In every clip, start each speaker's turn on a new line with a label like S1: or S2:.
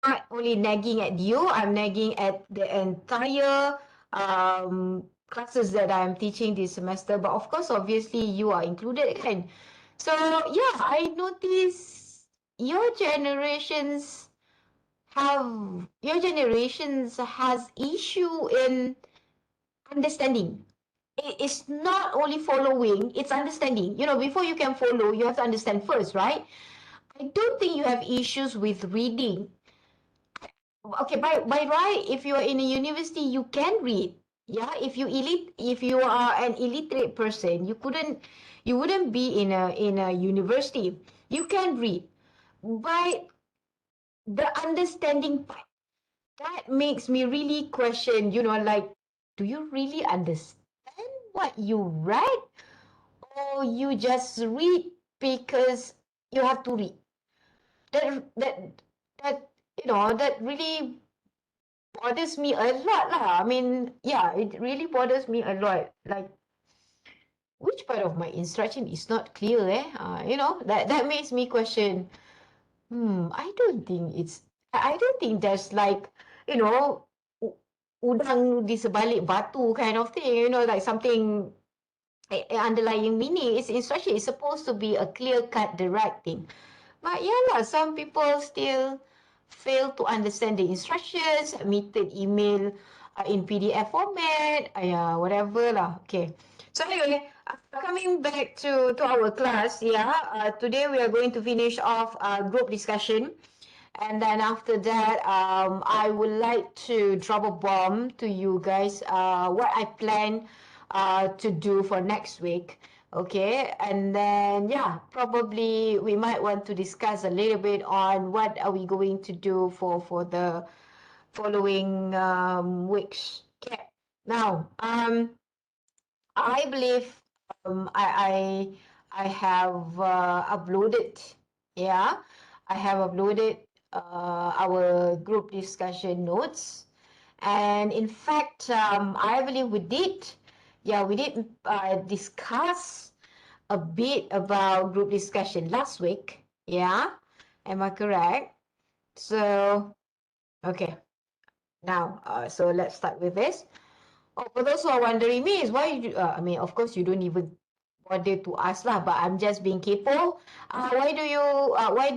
S1: not only nagging at you, I'm nagging at the entire classes that I'm teaching this semester. But of course, obviously, you are included, kan? So yeah, I notice your generations your generations has issue in understanding. It's not only following, it's understanding. Before you can follow, you have to understand first, right? I don't think you have issues with reading. Okay, by right, if you are in a university, you can read. Yeah, if you are an illiterate person, you wouldn't be in a university. You can read, but the understanding part, that makes me really question. Like, do you really understand what you read, or you just read because you have to read? That really bothers me a lot lah. I mean, yeah, it really bothers me a lot. Like, which part of my instruction is not clear, eh? That makes me question. I don't think I don't think there's like, you know, udang di sebalik batu kind of thing, like something underlying meaning. It's instruction is supposed to be a clear cut, direct thing. But yeah, lah, some people still fail to understand the instructions, submitted email in PDF format, yeah, whatever lah. Okay. So anyway, coming back to our class, yeah, today we are going to finish off group discussion. And then after that, I would like to drop a bomb to you guys, what I plan to do for next week. Okay, and then yeah, probably we might want to discuss a little bit on what are we going to do for the following weeks. Okay, now I believe I have uploaded, yeah, I have uploaded our group discussion notes, and in fact, I believe we did discuss a bit about group discussion last week. Yeah, am I correct? So okay, now so let's start with this. Oh, for those who are wondering me, is why I mean, of course, you don't even bother to ask lah. But I'm just being capo. Why do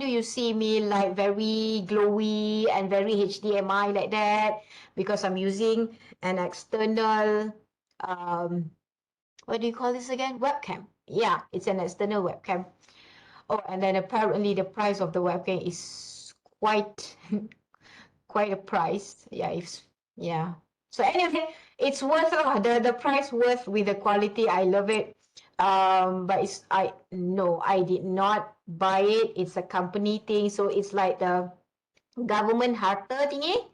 S1: you see me like very glowy and very HDMI like that? Because I'm using an external what do you call this again? Webcam. Yeah, it's an external webcam. Oh, and then apparently the price of the webcam is quite quite a price. Yeah, yeah. So anyway, it's worth the price worth with the quality. I love it. But I no, I did not buy it. It's a company thing, so it's like the government harta thingy.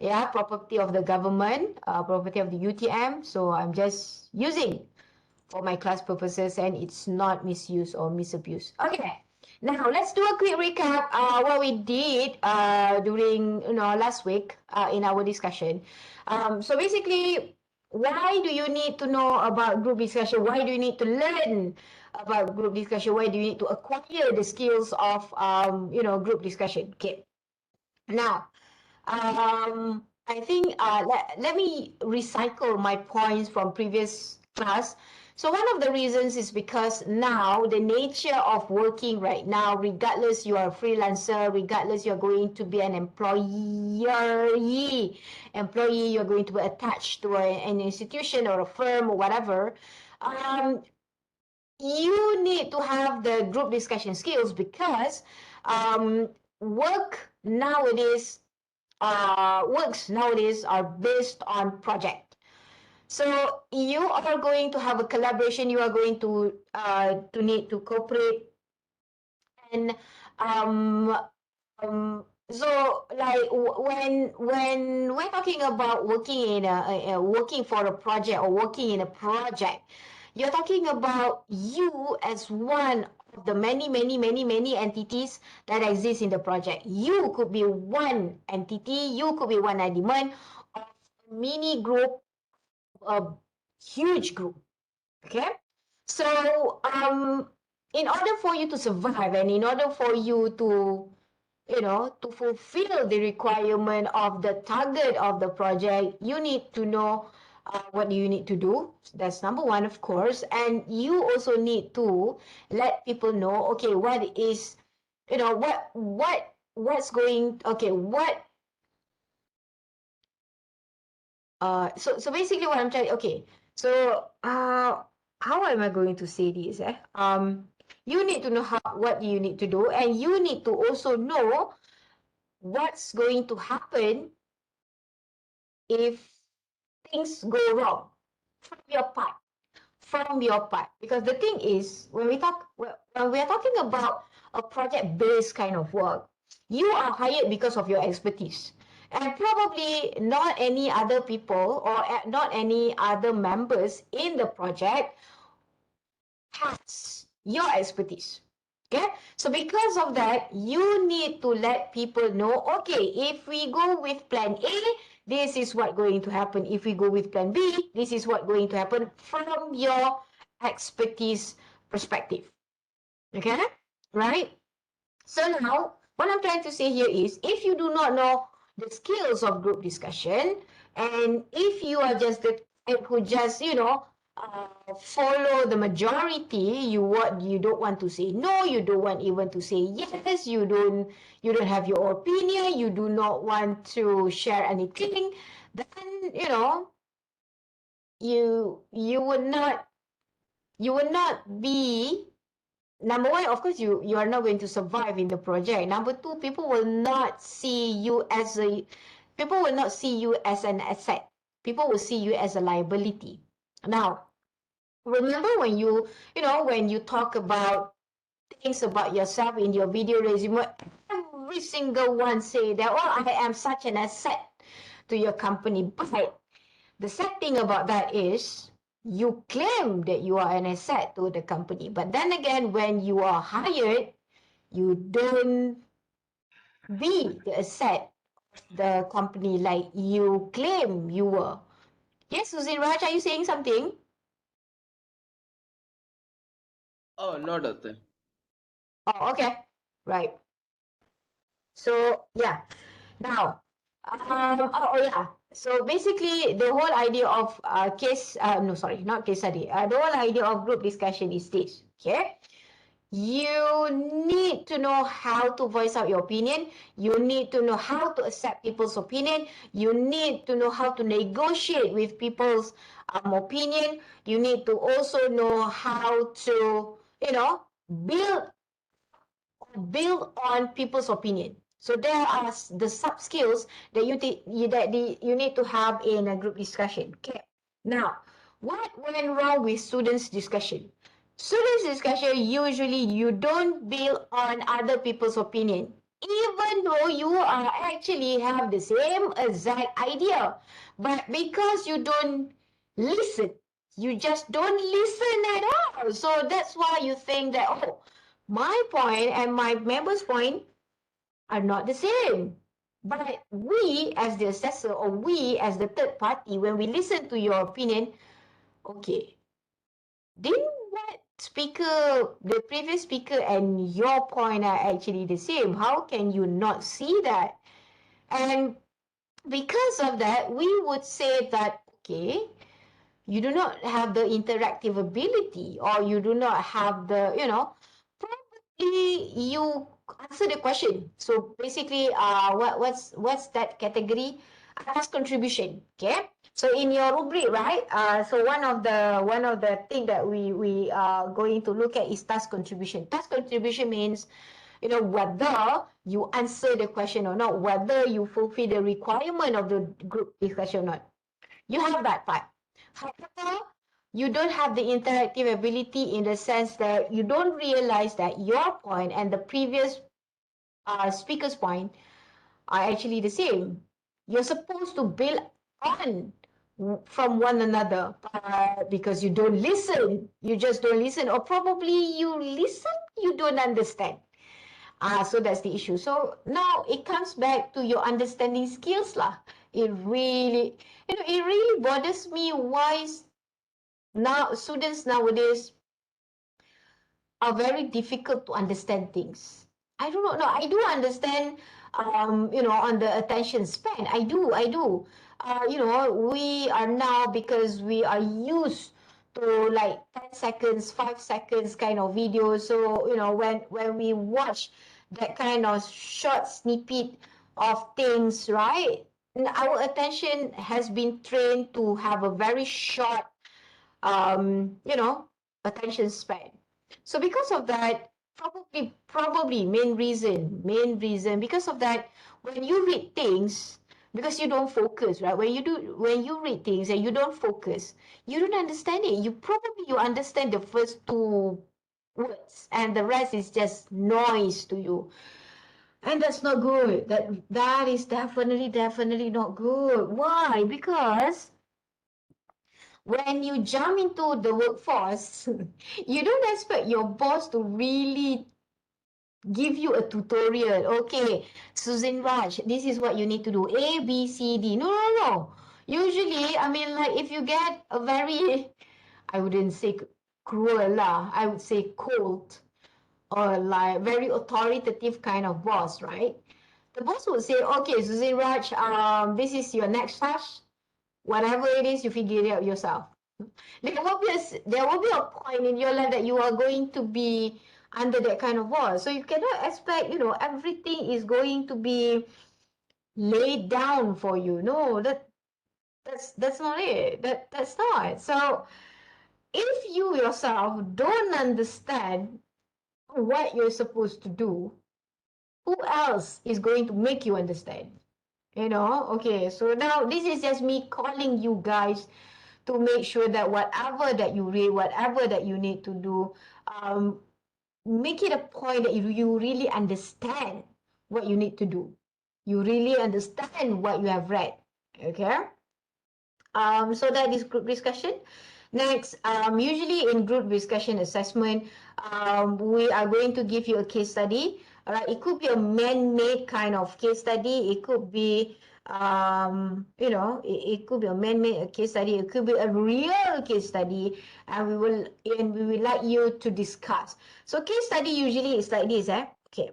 S1: Yeah, property of the government, property of the UTM. So I'm just using for my class purposes, and it's not misuse or misabuse. Okay, now let's do a quick recap what we did during last week in our discussion. So basically, why do you need to know about group discussion? Why do you need to learn about group discussion? Why do you need to acquire the skills of group discussion? Okay, now I think let me recycle my points from previous class. So one of the reasons is because now the nature of working right now, regardless you are a freelancer, regardless you're going to be an employee, you're going to be attached to an institution or a firm or whatever, you need to have the group discussion skills because works nowadays are based on project. So you are going to have a collaboration. You are going to need to cooperate, and um, so like when we're talking about working for a project or working in a project, you're talking about you as one of the many entities that exist in the project. You could be one entity, you could be one element of a mini group, a huge group. Okay, so in order for you to survive and in order for you to to fulfill the requirement of the target of the project, you need to know what you need to do. That's number one, of course. And you also need to let people know, okay, what is, what's going, okay, what, so basically what I'm trying, okay, so how am I going to say this? You need to know what you need to do, and you need to also know what's going to happen if things go wrong from your part. Because the thing is, when we are talking about a project based kind of work, you are hired because of your expertise, and probably not any other people or not any other members in the project has your expertise. Okay, so because of that, you need to let people know, okay, if we go with plan A, this is what going to happen. If we go with plan B, this is what going to happen from your expertise perspective. Okay, right? So now, what I'm trying to say here is, if you do not know the skills of group discussion, and if you are just the type who just, follow the majority, you don't want to say no, you don't want even to say yes, you don't have your opinion, you do not want to share anything, then you would not be. Number one, of course, you are not going to survive in the project. Number two, people will not see you as an asset. People will see you as a liability. Now, remember when you talk about things about yourself in your video resume, every single one say that, oh, I am such an asset to your company. But the sad thing about that is you claim that you are an asset to the company. But then again, when you are hired, you don't be the asset of the company like you claim you were. Yes, Susie Raj, are you saying something?
S2: Oh, no, Dr.
S1: Oh, okay. Right. So, yeah. Now, yeah. So basically, the whole idea of no, sorry, not case study. The whole idea of group discussion is this. Okay, you need to know how to voice out your opinion. You need to know how to accept people's opinion. You need to know how to negotiate with people's opinion. You need to also know how to, build build on people's opinion. So there are the sub skills that you need to have in a group discussion. Okay. Now, what went wrong with students' discussion? Students' discussion, usually you don't build on other people's opinion, even though you are actually have the same exact idea. But because you don't listen, you just don't listen at all. So that's why you think that, oh, my point and my member's point are not the same. But we, as the assessor, or we, as the third party, when we listen to your opinion, okay, didn't what the previous speaker and your point are actually the same? How can you not see that? And because of that, we would say that, okay, you do not have the interactive ability, or you do not have the, probably you answer the question. So basically, what's that category? Task contribution. Okay. So in your rubric, right? So one of the thing that we are going to look at is task contribution. Task contribution means, whether you answer the question or not, whether you fulfill the requirement of the group discussion or not. You have that part. However, you don't have the interactive ability in the sense that you don't realize that your point and the previous speaker's point are actually the same. You're supposed to build on from one another, because you don't listen. You just don't listen, or probably you listen, you don't understand. So that's the issue. So now it comes back to your understanding skills lah. It really bothers me why now students nowadays are very difficult to understand things. I don't know. No, I do understand, on the attention span. I do. We are now, because we are used to like 10 seconds, 5 seconds kind of videos. So, when we watch that kind of short snippet of things, right? Our attention has been trained to have a very short um, you know, attention span. So because of that, probably main reason, because of that, when you read things, because you don't focus, right? When you read things and you don't focus, you don't understand it. You understand the first two words and the rest is just noise to you. And that's not good. That is definitely not good. Why? Because when you jump into the workforce, you don't expect your boss to really give you a tutorial. Okay, Susan Raj, this is what you need to do. A, B, C, D. No, no, no. Usually, I mean, like if you get a very, I wouldn't say cruel lah, I would say cold or like very authoritative kind of boss, right? The boss would say, okay, Susan Raj, this is your next task. Whatever it is, you figure it out yourself. There will be a point in your life that you are going to be under that kind of wall. So you cannot expect, everything is going to be laid down for you. No, that's not it. That's not. So if you yourself don't understand what you're supposed to do, who else is going to make you understand? Okay, so now this is just me calling you guys to make sure that whatever that you read, whatever that you need to do, um, make it a point that you really understand what you need to do. You really understand what you have read. Okay. So that is group discussion. Next, usually in group discussion assessment, we are going to give you a case study. All right, it could be a man-made kind of case study. It could be, it could be a man-made case study. It could be a real case study, and we will like you to discuss. So case study usually is like this, eh? Okay.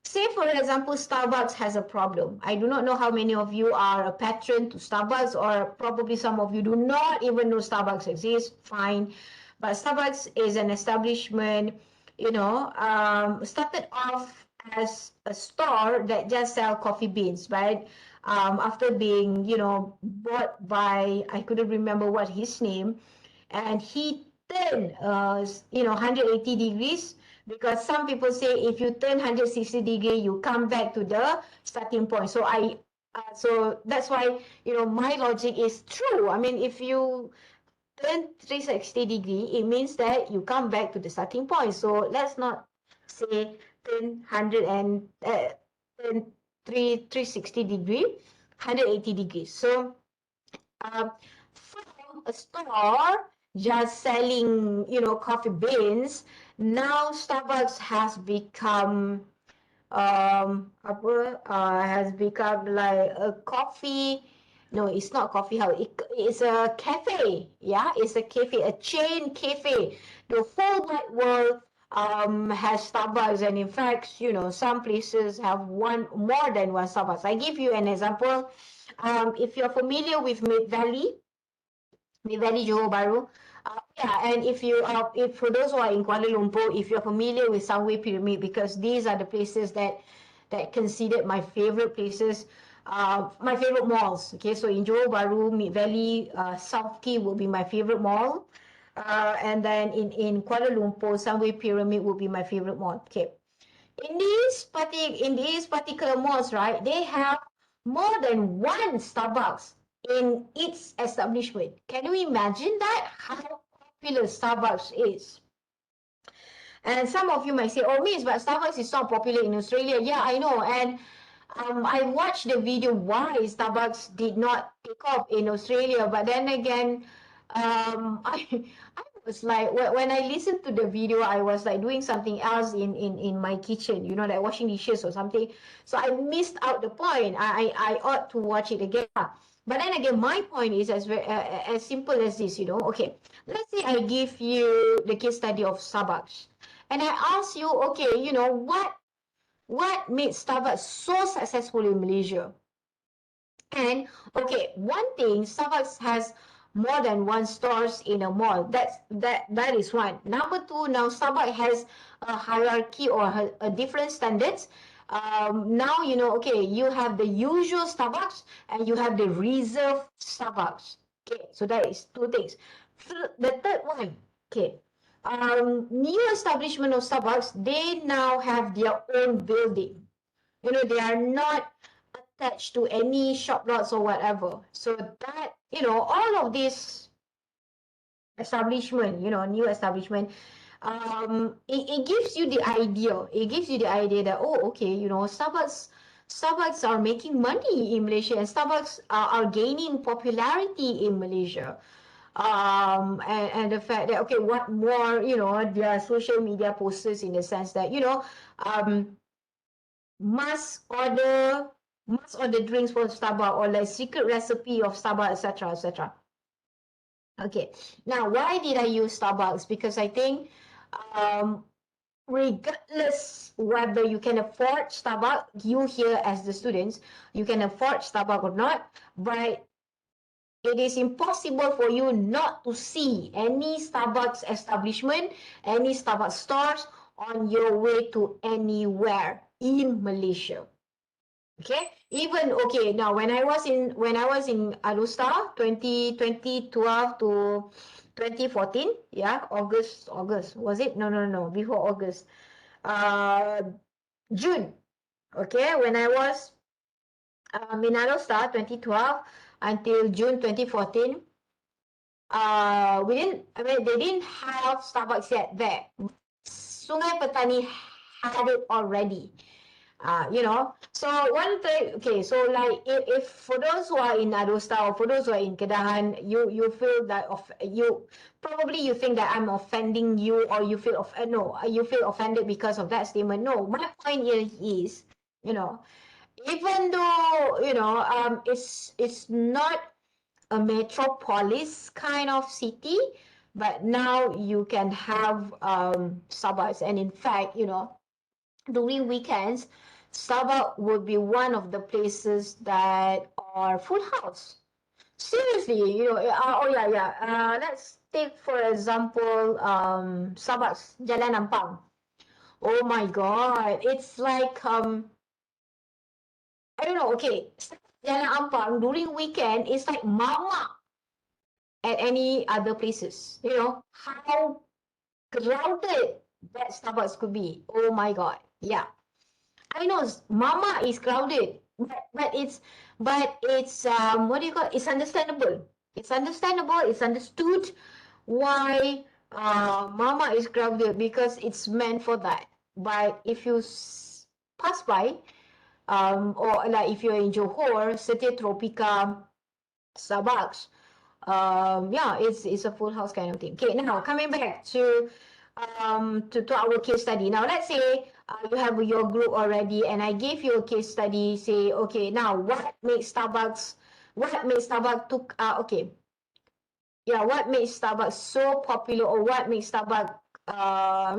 S1: Say, for example, Starbucks has a problem. I do not know how many of you are a patron to Starbucks, or probably some of you do not even know Starbucks exists. Fine. But Starbucks is an establishment, started off as a store that just sell coffee beans, right? After being, bought by, I couldn't remember what his name, and he turned 180 degrees, because some people say if you turn 160 degree you come back to the starting point. So that's why my logic is true. I mean, if you turn 360 degree, it means that you come back to the starting point. So let's not say turn 100 and turn 360 degree, 180 degrees. So from a store just selling, coffee beans, now Starbucks has become like a coffee. No, it's not coffee house. It's a cafe. Yeah, it's a cafe, a chain cafe. The whole wide world has Starbucks, and in fact, some places have more than one Starbucks. I give you an example. If you're familiar with Mid Valley, Johor Bahru. Yeah, and if for those who are in Kuala Lumpur, if you're familiar with Sunway Pyramid, because these are the places that considered my favorite places, my favorite malls. Okay, so in Johor Bahru, Mid Valley, South Key will be my favorite mall, and then in Kuala Lumpur, Sunway Pyramid will be my favorite mall. Okay, in these particular malls, right, they have more than one Starbucks in its establishment. Can you imagine that? How popular Starbucks is? And some of you might say, "Oh, Miss, but Starbucks is not popular in Australia." Yeah, I know. And I watched the video why Starbucks did not take off in Australia. But then again, I was like, when I listened to the video, I was like doing something else in my kitchen, like washing dishes or something. So I missed out the point. I ought to watch it again. But then again, my point is as simple as this, Okay, let's say I give you the case study of Starbucks, and I ask you, okay, what what made Starbucks so successful in Malaysia? And okay, one thing, Starbucks has more than one stores in a mall. That is one. Number two, now Starbucks has a hierarchy or a different standards. Now you know, okay, you have the usual Starbucks and you have the reserved Starbucks. Okay, so that is two things. The third one, okay, new establishment of Starbucks, they now have their own building. You know, they are not attached to any shop lots or whatever. So that, you know, all of this establishment, you know, new establishment, it gives you the idea. It gives you the idea that, oh, okay, you know, Starbucks are making money in Malaysia, and Starbucks are gaining popularity in Malaysia. And the fact that, okay, what more, you know, their social media posters in the sense that, you know, um, must order must order drinks from Starbucks, or like secret recipe of Starbucks, etc., etc. Okay, now why did I use Starbucks? Because I think, um, regardless whether you can afford Starbucks, you here as the students, you can afford Starbucks or not, but it is impossible for you not to see any Starbucks establishment, any Starbucks stores on your way to anywhere in Malaysia. Okay, even okay. Now, when I was in Alusta, 2012 to 2014, yeah, August was it? No, before August, uh, June. Okay, when I was in Alusta, 2012 until June 2014, we didn't. I mean, they didn't have Starbucks yet there. Sungai Petani had it already. You know, so one thing, okay, so like if for those who are in Adosta or for those who are in Kedahan, you feel that you probably you think that I'm offending you, or you feel no, you feel offended because of that statement. No, my point here is, you know, even though, you know, it's not a metropolis kind of city, but now you can have suburbs, and in fact, you know, during weekends, Starbucks would be one of the places that are full house. Seriously, you know, oh yeah, yeah. Let's take for example, Starbucks Jalan Ampang. Oh my God, it's like I don't know. Okay, Jalan Ampang during weekend is like mama at any other places. You know how crowded that Starbucks could be. Oh my God, yeah. I know Mama is crowded, but it's what do you call it? It's understandable. It's understandable. It's understood why Mama is crowded, because it's meant for that. But if you pass by, or like if you're in Johor, Setia Tropika, Starbucks, yeah, it's a full house kind of thing. Okay, now coming back to our case study. Now let's say you have your group already, and I gave you a case study. Say, okay, now what makes Starbucks took okay, yeah, what makes Starbucks so popular, or what makes Starbucks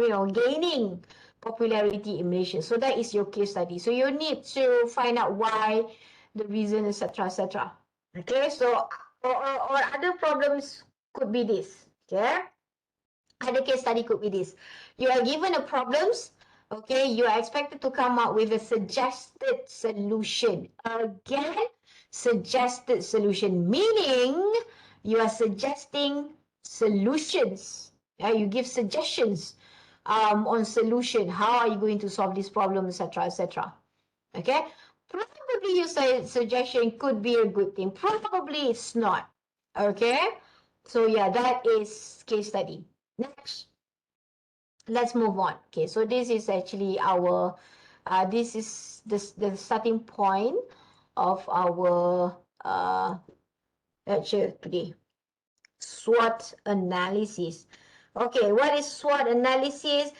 S1: you know, gaining popularity in Malaysia? So that is your case study. So you need to find out why, the reason, etc., etc. Okay, so or other problems could be this. Okay, other case study could be this. You are given a problems. Okay, you are expected to come up with a suggested solution. Again, suggested solution, meaning you are suggesting solutions. Yeah, you give suggestions on solution. How are you going to solve this problem, etc., etc. Okay, probably your suggestion could be a good thing. Probably it's not. Okay, so yeah, that is case study. Next, let's move on. Okay, so this is actually our, this is the starting point of our lecture today. SWOT analysis. Okay, what is SWOT analysis?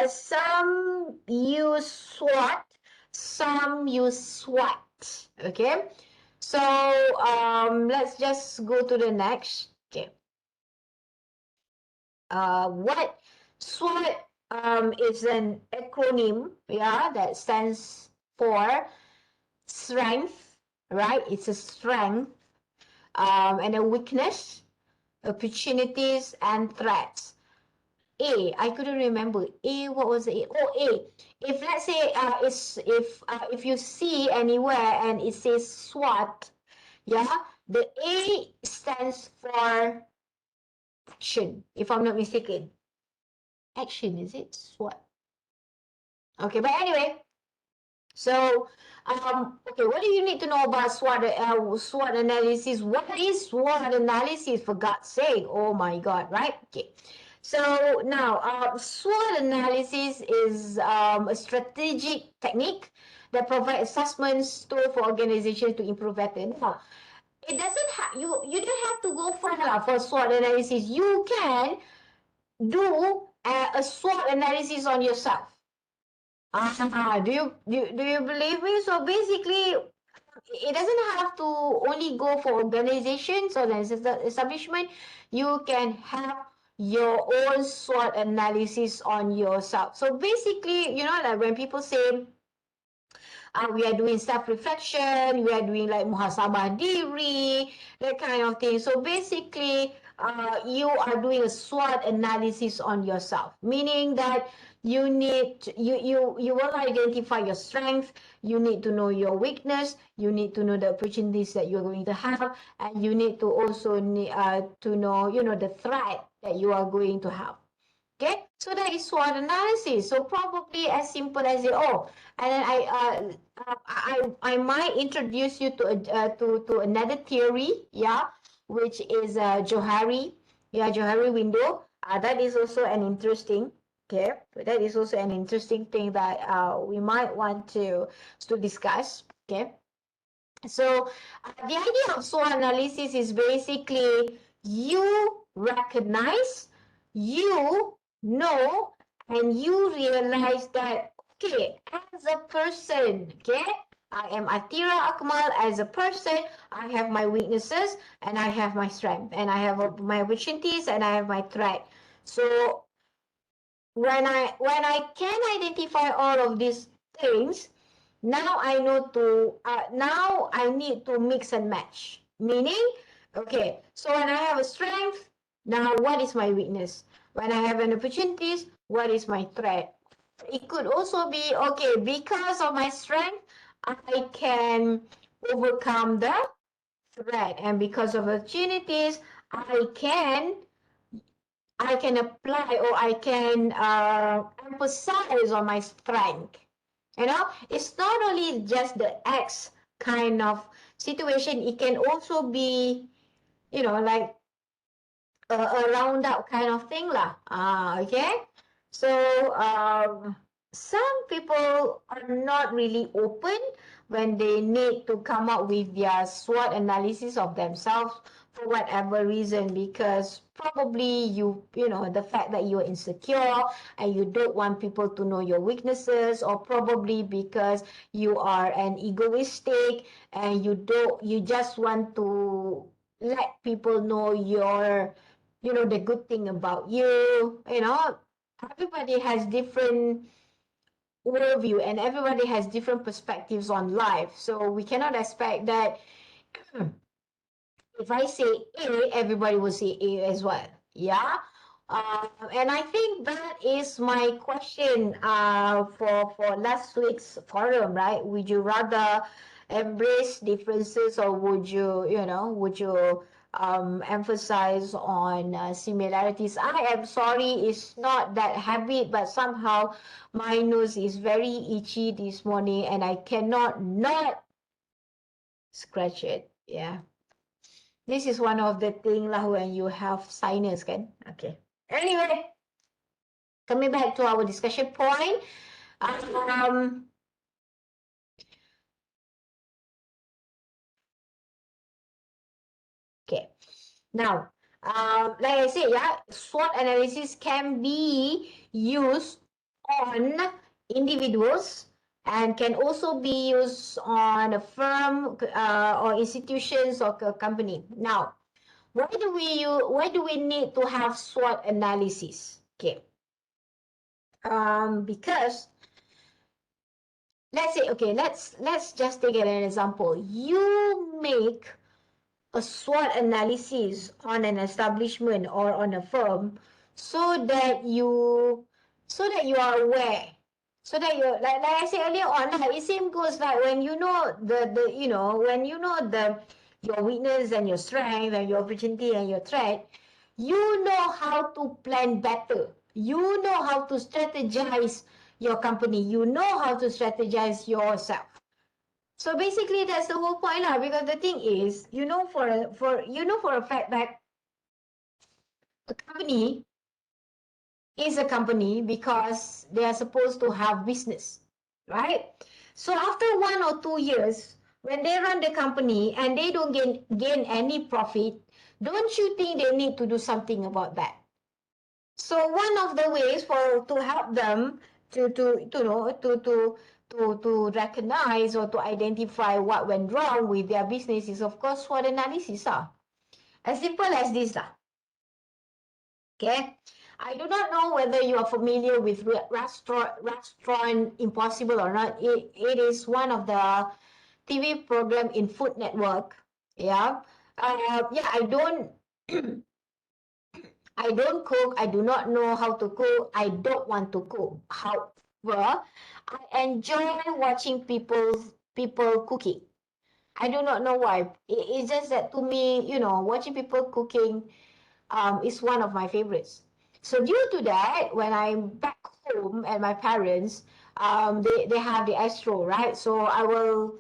S1: Some use SWOT, some use SWOT. Okay, so let's just go to the next. Okay, what SWOT? It's an acronym, yeah, that stands for strength, right? It's a strength, and a weakness, opportunities, and threats. A, I couldn't remember. A, what was it? Oh, A. If let's say if you see anywhere and it says SWOT, yeah, the A stands for action, if I'm not mistaken. Action, is it? SWOT. Okay, but anyway, so okay, what do you need to know about SWOT analysis? What is SWOT analysis, for God's sake? Oh my God, right? Okay. So now, SWOT analysis is a strategic technique that provides assessments tool for organizations to improve better. Now, it doesn't have you don't have to go further for SWOT analysis. You can do a SWOT analysis on yourself. Do you believe me? So basically, it doesn't have to only go for organizations or the establishment. You can have your own SWOT analysis on yourself. So basically, like when people say, we are doing self-reflection, we are doing like muhasabah diri, that kind of thing. So basically, you are doing a SWOT analysis on yourself, meaning that you will identify your strength, you need to know your weakness, you need to know the opportunities that you're going to have, and you need to also need to know, the threat that you are going to have. Okay, so that is SWOT analysis. So probably as simple as and then I might introduce you to another theory, yeah, which is Johari window. That is also an interesting. Okay, that is also an interesting thing that we might want to discuss. Okay, so the idea of SWOT analysis is basically you recognize, you know, and you realize that, okay, as a person, okay, I am Atira Akmal as a person. I have my weaknesses and I have my strength, and I have my opportunities and I have my threat. So when I can identify all of these things, now I know now I need to mix and match. Meaning, okay, so when I have a strength, now what is my weakness? When I have an opportunities, what is my threat? It could also be, okay, because of my strength, I can overcome the threat, and because of opportunities, I can apply, or I can emphasize on my strength. It's not only just the X kind of situation. It can also be, like a round up kind of thing lah. Okay. So some people are not really open when they need to come up with their SWOT analysis of themselves for whatever reason, because probably the fact that you're insecure and you don't want people to know your weaknesses, or probably because you are an egoistic and you just want to let people know the good thing about you. Everybody has different worldview and everybody has different perspectives on life, so we cannot expect that if I say A, everybody will say A as well. Yeah. And I think that is my question for last week's forum, right? Would you rather embrace differences, or would you emphasize on similarities? I am sorry, it's not that habit, but somehow my nose is very itchy this morning and I cannot not scratch it. Yeah. This is one of the thing lah when you have sinus, kan? Okay. Anyway, coming back to our discussion point. Um, okay. Now, like I said, yeah, SWOT analysis can be used on individuals and can also be used on a firm or institutions or a company. Now, why do we need to have SWOT analysis? Okay. Because let's say, okay, let's just take an example. You make a SWOT analysis on an establishment or on a firm so that you are aware, so that you, like I said earlier on, like it same goes like when you know the you know when you know the your weakness and your strength and your opportunity and your threat, you know how to plan better, you know how to strategize your company, you know how to strategize yourself. So basically, that's the whole point, lah. Because the thing is, for a fact that a company is a company because they are supposed to have business, right? So after 1 or 2 years, when they run the company and they don't gain any profit, don't you think they need to do something about that? So one of the ways for to help them to know to recognize or to identify what went wrong with their business is of course SWOT analysis. As simple as this. Okay. I do not know whether you are familiar with Restaurant Impossible or not. It is one of the TV program in Food Network. Yeah. Yeah, I don't cook. I do not know how to cook. I don't want to cook. However, I enjoy watching people cooking. I do not know why. It's just that to me, watching people cooking is one of my favorites. So due to that, when I'm back home at my parents, they have the Astro, right? So I will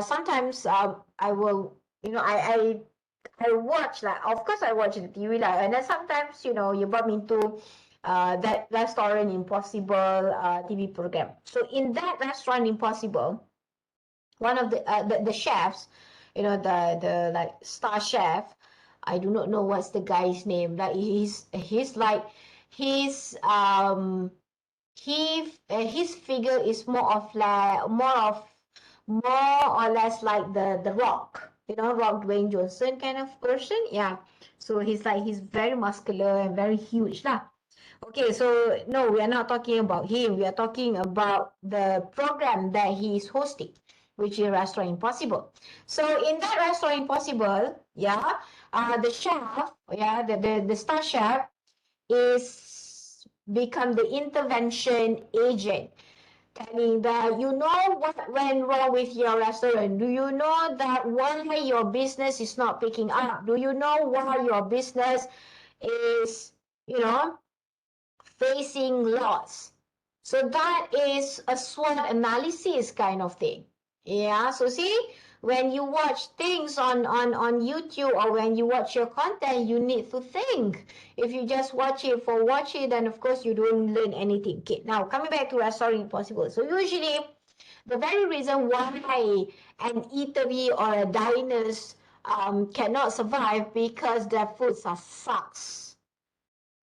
S1: sometimes I will I watch, like, of course I watch the TV, like, and then sometimes you brought me to that Restaurant Impossible TV program. So in that Restaurant Impossible, one of the chefs, the like star chef, I do not know what's the guy's name. Like he's like his his figure is more or less like the Rock, Rock Dwayne Johnson kind of person. Yeah. So he's very muscular and very huge lah. Okay, so no, we are not talking about him. We are talking about the program that he is hosting, which is Restaurant Impossible. So in that Restaurant Impossible, yeah, the chef, yeah, the star chef is become the intervention agent, telling that what went wrong with your restaurant. Do you know that why your business is not picking up? Do you know why your business is, you know, facing loss? So that is a SWOT analysis kind of thing. Yeah. So see, when you watch things on YouTube or when you watch your content, you need to think. If you just watch it for watch it, then of course you don't learn anything. Okay. Now coming back to Restaurant Impossible. So usually the very reason why an eatery or a diners cannot survive because their foods are sucks,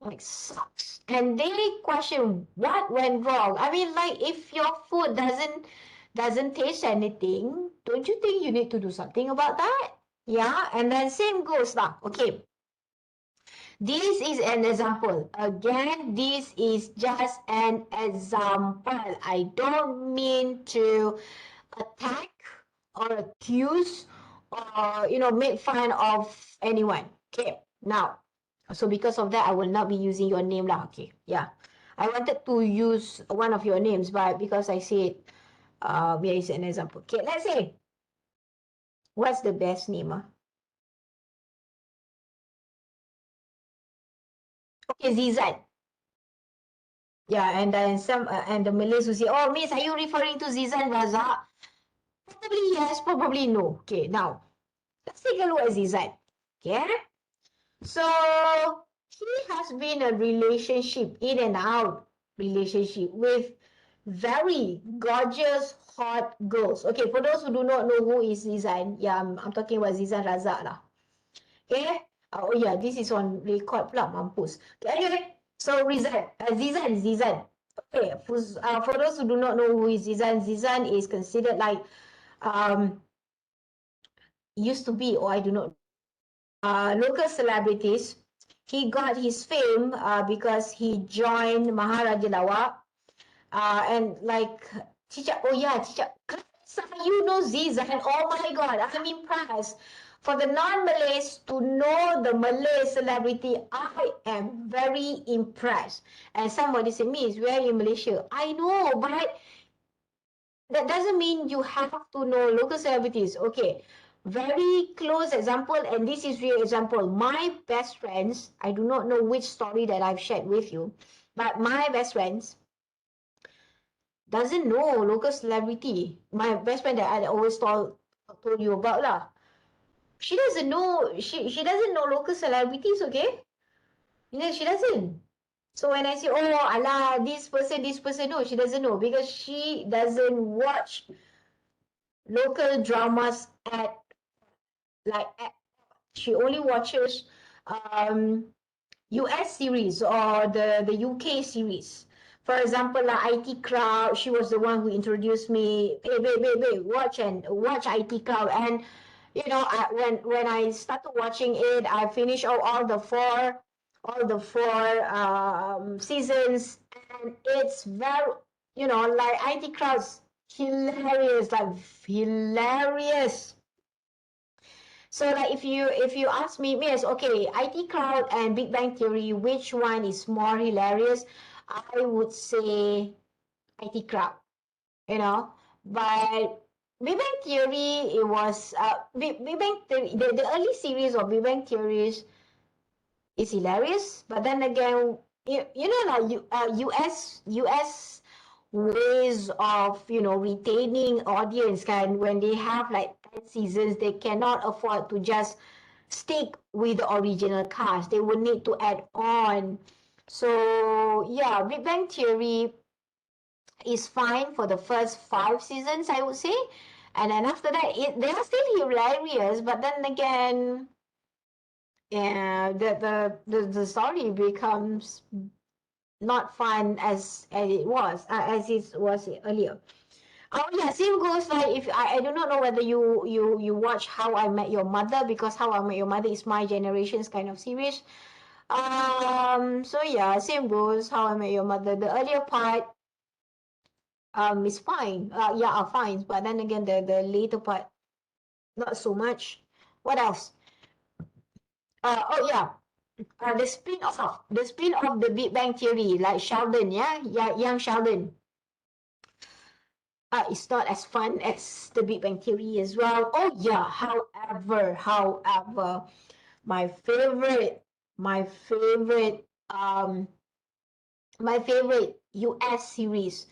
S1: like sucks, and they question what went wrong. I mean, like, if your food doesn't taste anything, don't you think you need to do something about that? Yeah. And then same goes lah. Okay, this is an example. Again, this is just an example. I don't mean to attack or accuse or make fun of anyone. Okay, now, so because of that, I will not be using your name lah. Okay, yeah, I wanted to use one of your names, but because I said here is an example. Okay, let's say, what's the best name? Okay, Zizan. Yeah, and then and the Malays will say, oh, Miss, are you referring to Zizan Razak? Probably yes, probably no. Okay, now let's take a look at Zizan. Okay, so he has been a relationship, in and out relationship with very gorgeous, hot girls. Okay, for those who do not know who is Zizan, yeah, I'm talking about Zizan Razak lah. Okay. Oh yeah, this is on record pula, mampus. Okay, anyway, so Zizan. Okay, for those who do not know who is Zizan, Zizan is considered like um used to be, or I do not, local celebrities. He got his fame because he joined Maharaja Lawak. And like Chicha, oh yeah, Chicha, you know Zizan. Oh my God, I'm impressed. For the non-Malays to know the Malay celebrity, I am very impressed. And somebody said, Miss, where in Malaysia? I know, but that doesn't mean you have to know local celebrities. Okay, very close example, and this is real example. My best friends, I do not know which story that I've shared with you, but my best friends doesn't know local celebrity. My best friend that I always told you about lah. She doesn't know she doesn't know local celebrities, okay? You know, she doesn't. So when I say, oh Allah, this person, no, she doesn't know because she doesn't watch local dramas at she only watches um US series or the UK series. For example, like IT Crowd, she was the one who introduced me. Hey, babe, watch IT Crowd. And you know, when I started watching it, I finished all the four seasons, and it's very, you know, like IT Crowd's hilarious, like hilarious. So like if you ask me, yes, okay, IT Crowd and Big Bang Theory, which one is more hilarious? I would say IT Crowd, you know. But Big Bang Theory, it was Big Bang Theory, the early series of Big Bang Theories is hilarious. But then again, you know, like US ways of, you know, retaining audience, can when they have like 10 seasons, they cannot afford to just stick with the original cast. They would need to add on. So yeah, Big Bang Theory is fine for the first 5 seasons, I would say. And then after that, they are still hilarious, but then again, yeah, the story becomes not fun as it was earlier. Oh yeah, same goes like if I do not know whether you watch How I Met Your Mother, because How I Met Your Mother is my generation's kind of series. So yeah, same goes How I Met Your Mother. The earlier part is fine. Yeah, are fine, but then again the later part not so much. What else? Oh yeah, the spin off the Big Bang Theory, like Sheldon, yeah, young Sheldon. It's not as fun as the Big Bang Theory as well. Oh yeah, however, my favorite, my favorite, um, my favorite US series,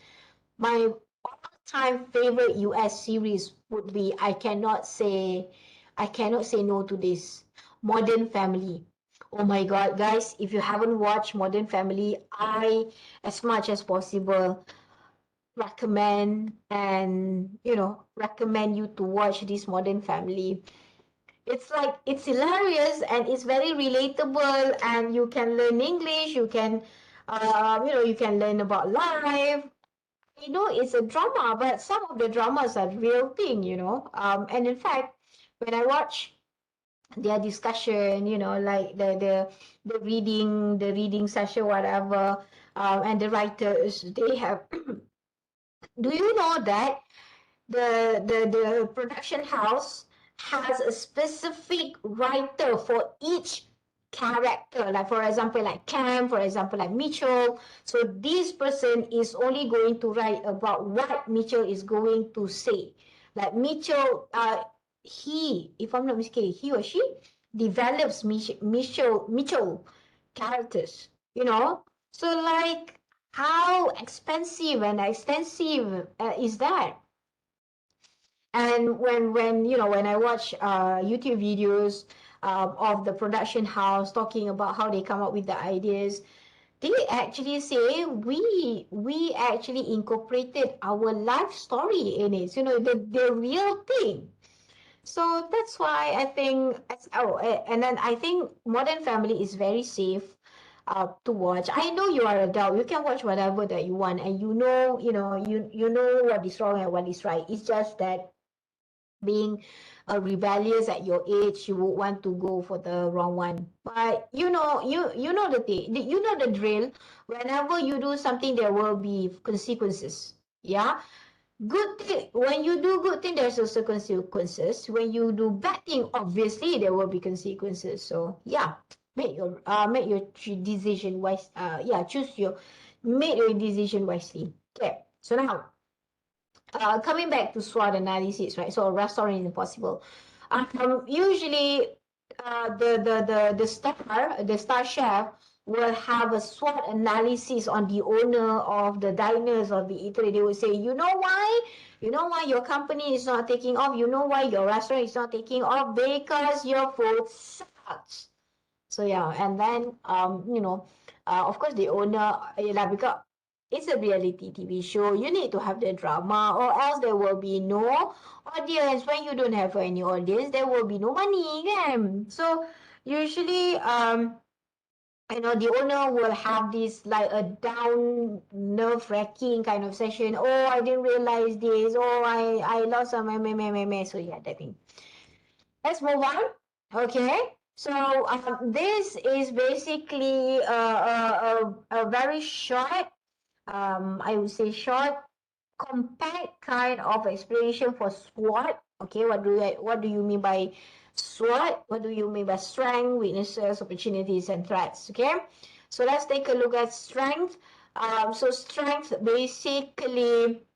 S1: my all-time favorite US series would be I cannot say no to this. Modern Family. Oh my God, guys, if you haven't watched Modern Family, as much as possible, recommend you to watch this Modern Family. It's like it's hilarious and it's very relatable, and you can learn English. You can learn about life. You know, it's a drama, but some of the dramas are real thing. And in fact, when I watch their discussion, like the reading session, whatever, and the writers they have. Do you know that the production house has a specific writer for each character, like for example like Cam, for example like Mitchell. So this person is only going to write about what Mitchell is going to say. Like Mitchell, he, if I'm not mistaken, he or she develops Mitchell characters, so like how expensive and extensive is that? And when I watch YouTube videos of the production house talking about how they come up with the ideas, they actually say we actually incorporated our life story in it, the real thing. So that's why I think and then I think Modern Family is very safe to watch. I know you are adult, you can watch whatever that you want, and you know what is wrong and what is right. It's just that being rebellious at your age, you would want to go for the wrong one. But you know the thing, you know the drill. Whenever you do something, there will be consequences. Yeah, good thing, when you do good thing, there's also consequences. When you do bad thing, obviously there will be consequences. So yeah, make your decision wise. Yeah, make your decision wisely. Okay, so now coming back to SWOT analysis, right? So a restaurant is impossible. Usually, the star chef will have a SWOT analysis on the owner of the diners or the eatery. They will say, you know why? You know why your company is not taking off? You know why your restaurant is not taking off? Because your food sucks. So yeah, and then of course the owner, because it's a reality TV show, you need to have the drama, or else there will be no audience. When you don't have any audience, there will be no money, kan? So usually, the owner will have this like a down nerve-wracking kind of session. Oh, I didn't realize this. Oh, I lost some meh. So yeah, that thing. Let's move on. Okay. So this is basically a very short, I would say short, compact kind of explanation for SWOT. Okay, what do you mean by SWOT? What do you mean by strength, weaknesses, opportunities, and threats? Okay, so let's take a look at strength. So strength basically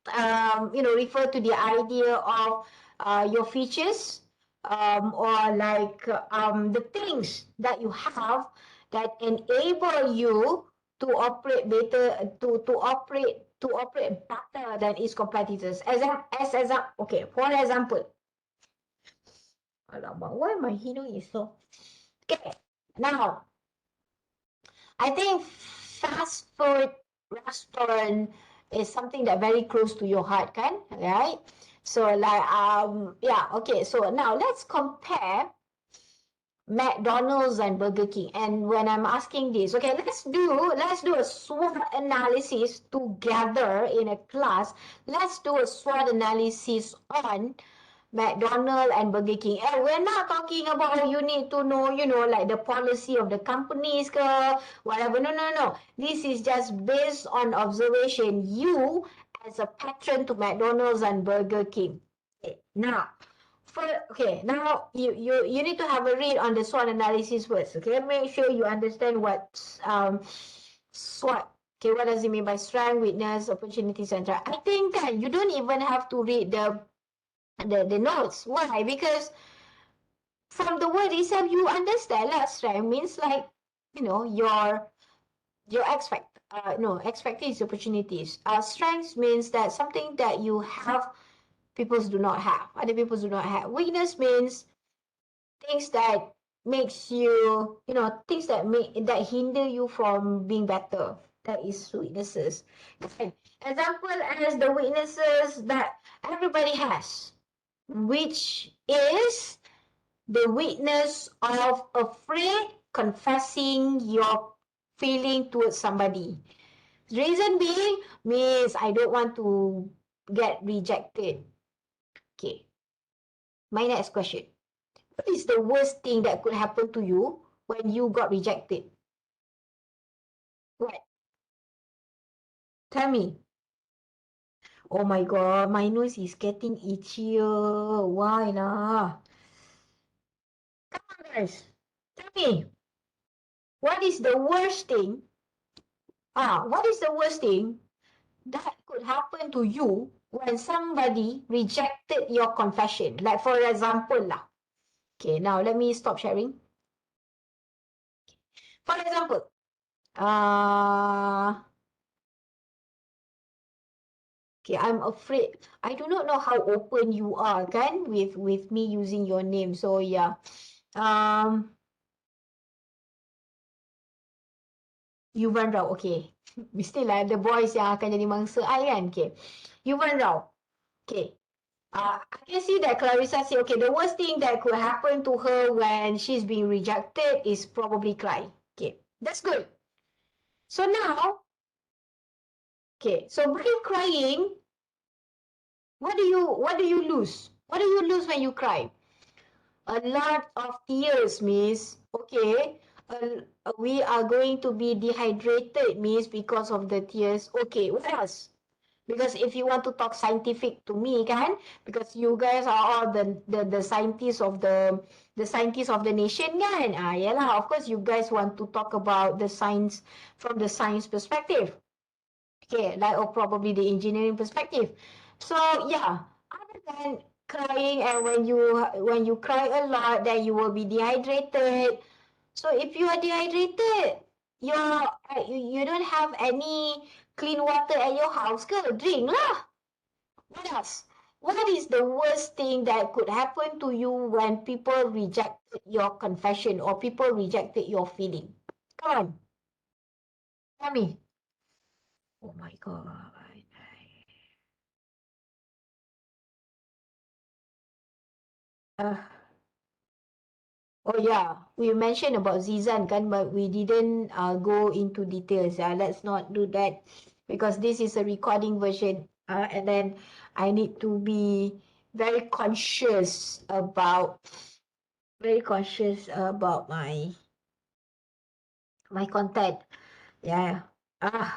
S1: refer to the idea of your features, or like the things that you have that enable you to operate better, to operate better than its competitors. Okay, for example, alamak, why my hearing is so. Okay, now I think fast food restaurant is something that very close to your heart, kan? Right? So like yeah, okay. So now let's compare McDonald's and Burger King. And when I'm asking this, okay, let's do a SWOT analysis together in a class. Let's do a SWOT analysis on McDonald and Burger King. And we're not talking about you need to know, like the policy of the companies, whatever. No, no, no. This is just based on observation. You, as a patron to McDonald's and Burger King. Okay. Now you need to have a read on the SWOT analysis first. Okay, make sure you understand what SWOT. Okay, what does it mean by strength, weakness, opportunities, and threat? I think you don't even have to read the notes. Why? Because from the word itself, you understand that strength means like, your expect no expecting is opportunities. Strengths means that something that you have, peoples do not have, other peoples do not have. Weakness means things that makes you, things that hinder you from being better. That is weaknesses. Okay. Example as the weaknesses that everybody has, which is the weakness of afraid confessing your feeling towards somebody. Reason being means I don't want to get rejected. Okay. My next question. What is the worst thing that could happen to you when you got rejected? What? Tell me. Oh my god, my nose is getting itchier. Why lah? Come on, guys. Tell me. What is the worst thing? What is the worst thing that could happen to you when somebody rejected your confession? Like for example lah. Okay, now let me stop sharing. For example, okay, I'm afraid. I do not know how open you are, kan, with me using your name. So yeah. Yuvan Rao, okay. Mestilah the boys yang akan jadi mangsa I kan. Okay. Yuvan Rao. Okay. I can see that Clarissa said, okay, the worst thing that could happen to her when she's being rejected is probably cry. Okay, that's good. So now, okay, so by crying, what do you lose? What do you lose when you cry? A lot of tears, miss. Okay. We are going to be dehydrated, miss, because of the tears. Okay, what else? Because if you want to talk scientific to me, kan, because you guys are all the scientists of the scientists of the nation, kan? Yeah lah. Of course, you guys want to talk about the science from the science perspective. Okay, like or probably the engineering perspective. So yeah, other than crying and when you cry a lot, then you will be dehydrated. So if you are dehydrated, you don't have any clean water at your house, girl, drink lah. What else? What is the worst thing that could happen to you when people rejected your confession or people rejected your feeling? Come on, tell me. Oh my God. Uh, oh yeah, we mentioned about Zizan kan, but we didn't go into details. Let's not do that because this is a recording version, and then I need to be very conscious about my content. Yeah. Ah.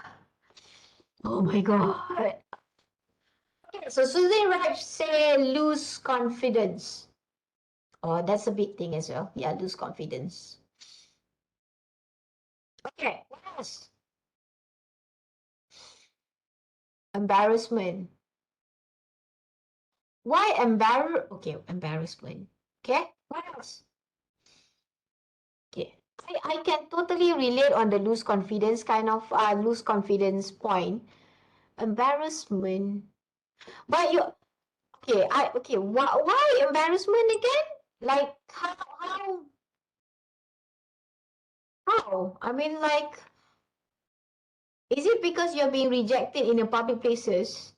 S1: Oh my God. Okay, so Susan Raj say lose confidence. Oh, that's a big thing as well. Yeah, lose confidence. Okay, what else? Embarrassment. Why Okay, embarrassment. Okay, what else? Okay, I can totally relate on the lose confidence kind of lose confidence point. Embarrassment. But you okay. Why embarrassment again? Like how? I mean, like, is it because you're being rejected in the public places?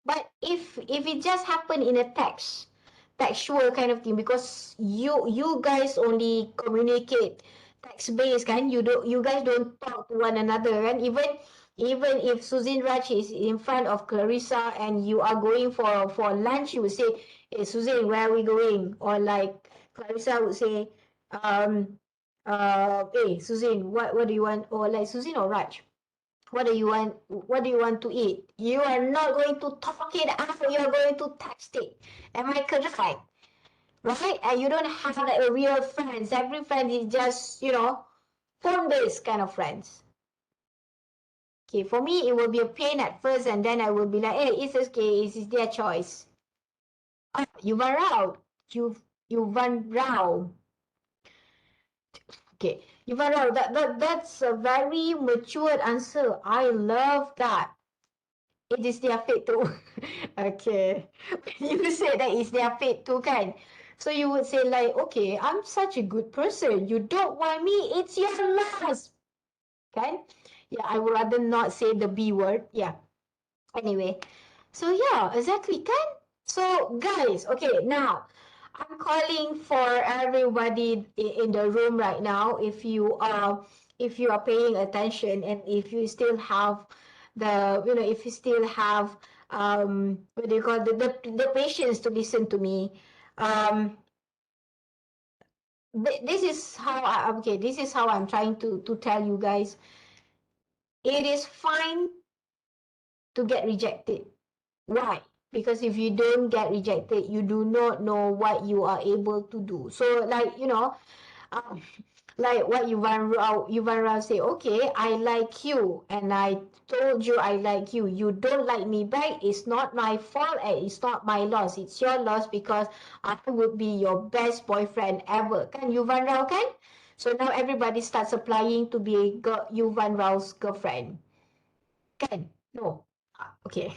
S1: But if it just happened in a textual kind of thing, because you guys only communicate text based, kan? You guys don't talk to one another, and even if Suzin Raj is in front of Clarissa and you are going for lunch, you would say, "Hey Suzin, where are we going?" Or like Clarissa would say, "Hey Suzin, what do you want?" Or like Suzin or Raj, what do you want to eat? You are not going to talk it out, you're going to text it. Am I correct? Right? And you don't have like a real friends. Every friend is just, phone based kind of friends. Okay, for me it will be a pain at first, and then I will be like, hey, it's okay, it's their choice. You run out. You run round. Okay, you run out. That's a very matured answer. I love that. It is their fate too. Okay. You said that it's their fate too, kan? So you would say like, okay, I'm such a good person. You don't want me, it's your loss. Kan? Yeah, I would rather not say the B word. Yeah. Anyway. So yeah, exactly, kan? So guys, okay, now I'm calling for everybody in the room right now. If you are paying attention and if you still have if you still have what do you call the patience to listen to me. Um, this is how this is how I'm trying to tell you guys. It is fine to get rejected. Why? Because if you don't get rejected, you do not know what you are able to do. So, like, um, like what you run around say, okay, I like you, and I told you I like you. You don't like me back. It's not my fault, and it's not my loss. It's your loss because I would be your best boyfriend ever. Can you run around, can? So now everybody starts applying to be you run around's girlfriend. Can? No. Okay.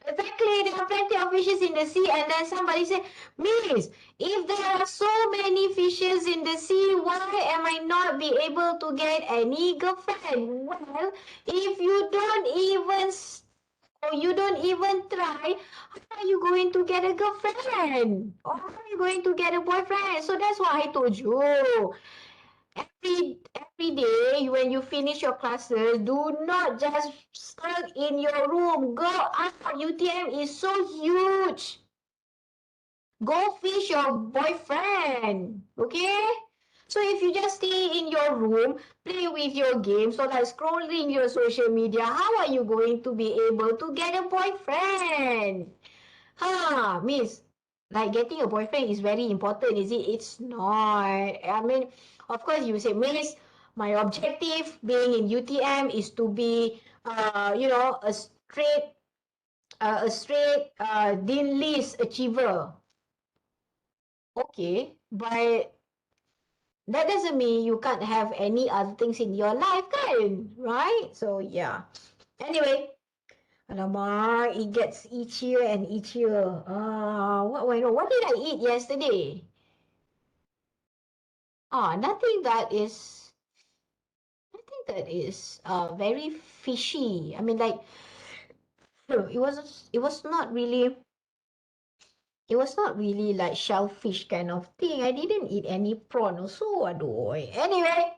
S1: Exactly, there are plenty of fishes in the sea, and then somebody said, Miss, if there are so many fishes in the sea, why am I not be able to get any girlfriend? Well, if you don't even or you don't even try, how are you going to get a girlfriend? Or how are you going to get a boyfriend? So that's what I told you. every day when you finish your classes, do not just stuck in your room. Go out. UTM is so huge. Go fish your boyfriend. Okay? So if you just stay in your room, play with your games or like scrolling your social media, how are you going to be able to get a boyfriend? Miss, like getting a boyfriend is very important, is it? It's not. I mean, of course, you say, Miss, my objective being in UTM is to be, a straight Dean List achiever. Okay, but that doesn't mean you can't have any other things in your life, kan? Right? So, yeah. Anyway, alamak, it gets itchier and itchier. What went on? What did I eat yesterday? Nothing that is very fishy. I mean, like, it was not really like shellfish kind of thing. I didn't eat any prawn also. Aduh. Anyway,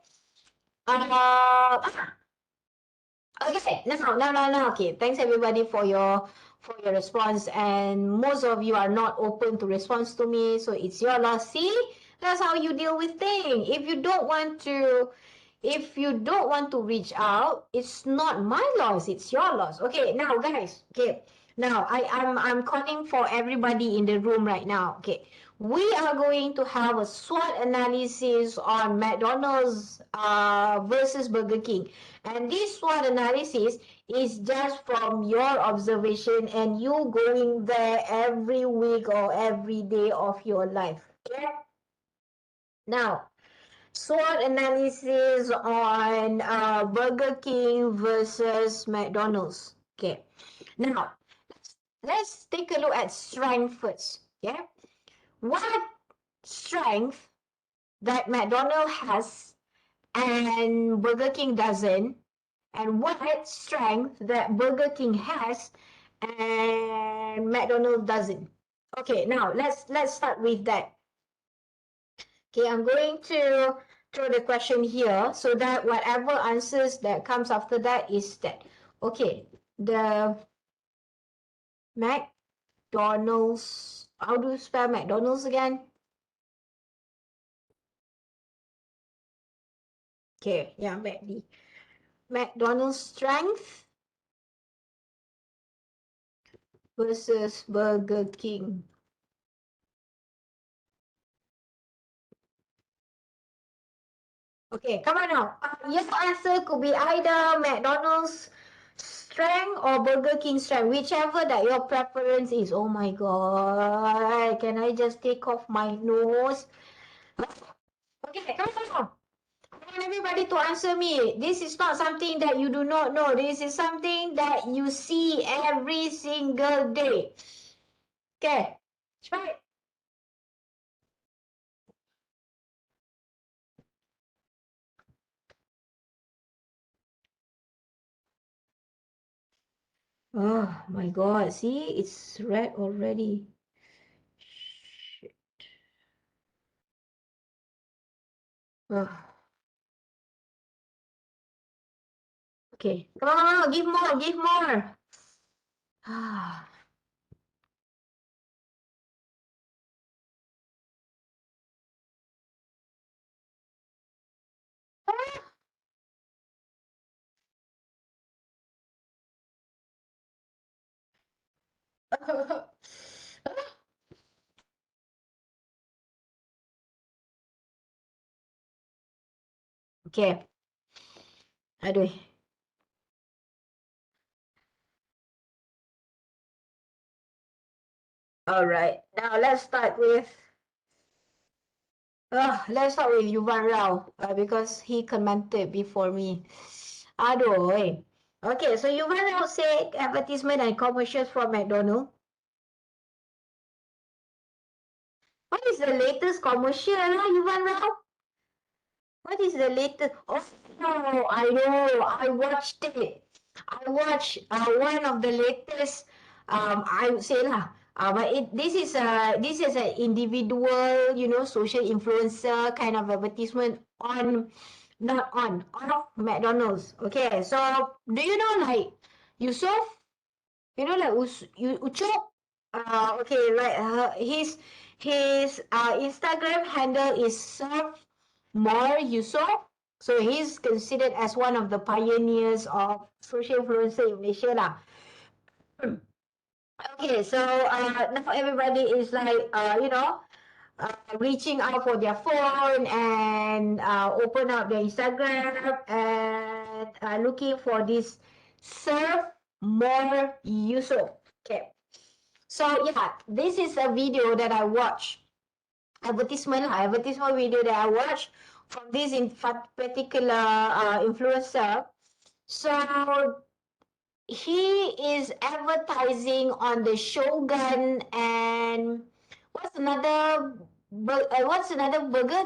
S1: uh, okay, no. Okay, thanks everybody for your response. And most of you are not open to response to me, so it's your loss. See, that's how you deal with things. If you don't want to reach out, it's not my loss. It's your loss. Okay, now guys. Okay, now I'm calling for everybody in the room right now. Okay, we are going to have a SWOT analysis on McDonald's versus Burger King. And this SWOT analysis is just from your observation and you going there every week or every day of your life. Okay? Now, SWOT analysis on Burger King versus McDonald's. Okay. Now, let's take a look at strength first. Okay. What strength that McDonald's has and Burger King doesn't, and what strength that Burger King has and McDonald's doesn't. Okay, now let's start with that. Okay, I'm going to throw the question here so that whatever answers that comes after that is that. Okay, the McDonald's, how do you spell McDonald's again? Okay, yeah, McDonald's strength versus Burger King. Okay, come on now. Your answer could be either McDonald's strength or Burger King strength, whichever that your preference is. Oh my God, can I just take off my nose? Okay, come on. I want everybody to answer me. This is not something that you do not know. This is something that you see every single day. Okay, try. Oh my God, see, it's red already. Shit. Ugh. Okay, come on, give more, give more. Ah. Okay, aduh. All right, now let's start with Yuvan Rao because he commented before me. Aduh. Okay, so Yuvan Rao said advertisement and commercials for McDonald's. What is the latest commercial, Yuvan Rao? What is the latest? Oh, I know. I watched it. I watched one of the latest. I would say lah. But this is an individual, social influencer kind of advertisement. not on, off McDonald's. Okay, so do you know like Yusuf? You know like Ucup? Okay, like his Instagram handle is Serve More Yusuf. So he's considered as one of the pioneers of social influencer in Malaysia lah. Okay, so now everybody is like reaching out for their phone and open up their Instagram and looking for this serve more Yusuf. Okay, so yeah, this is a video that I watched, advertisement video that I watched from this in particular influencer. So he is advertising on the Shogun and what's another burger?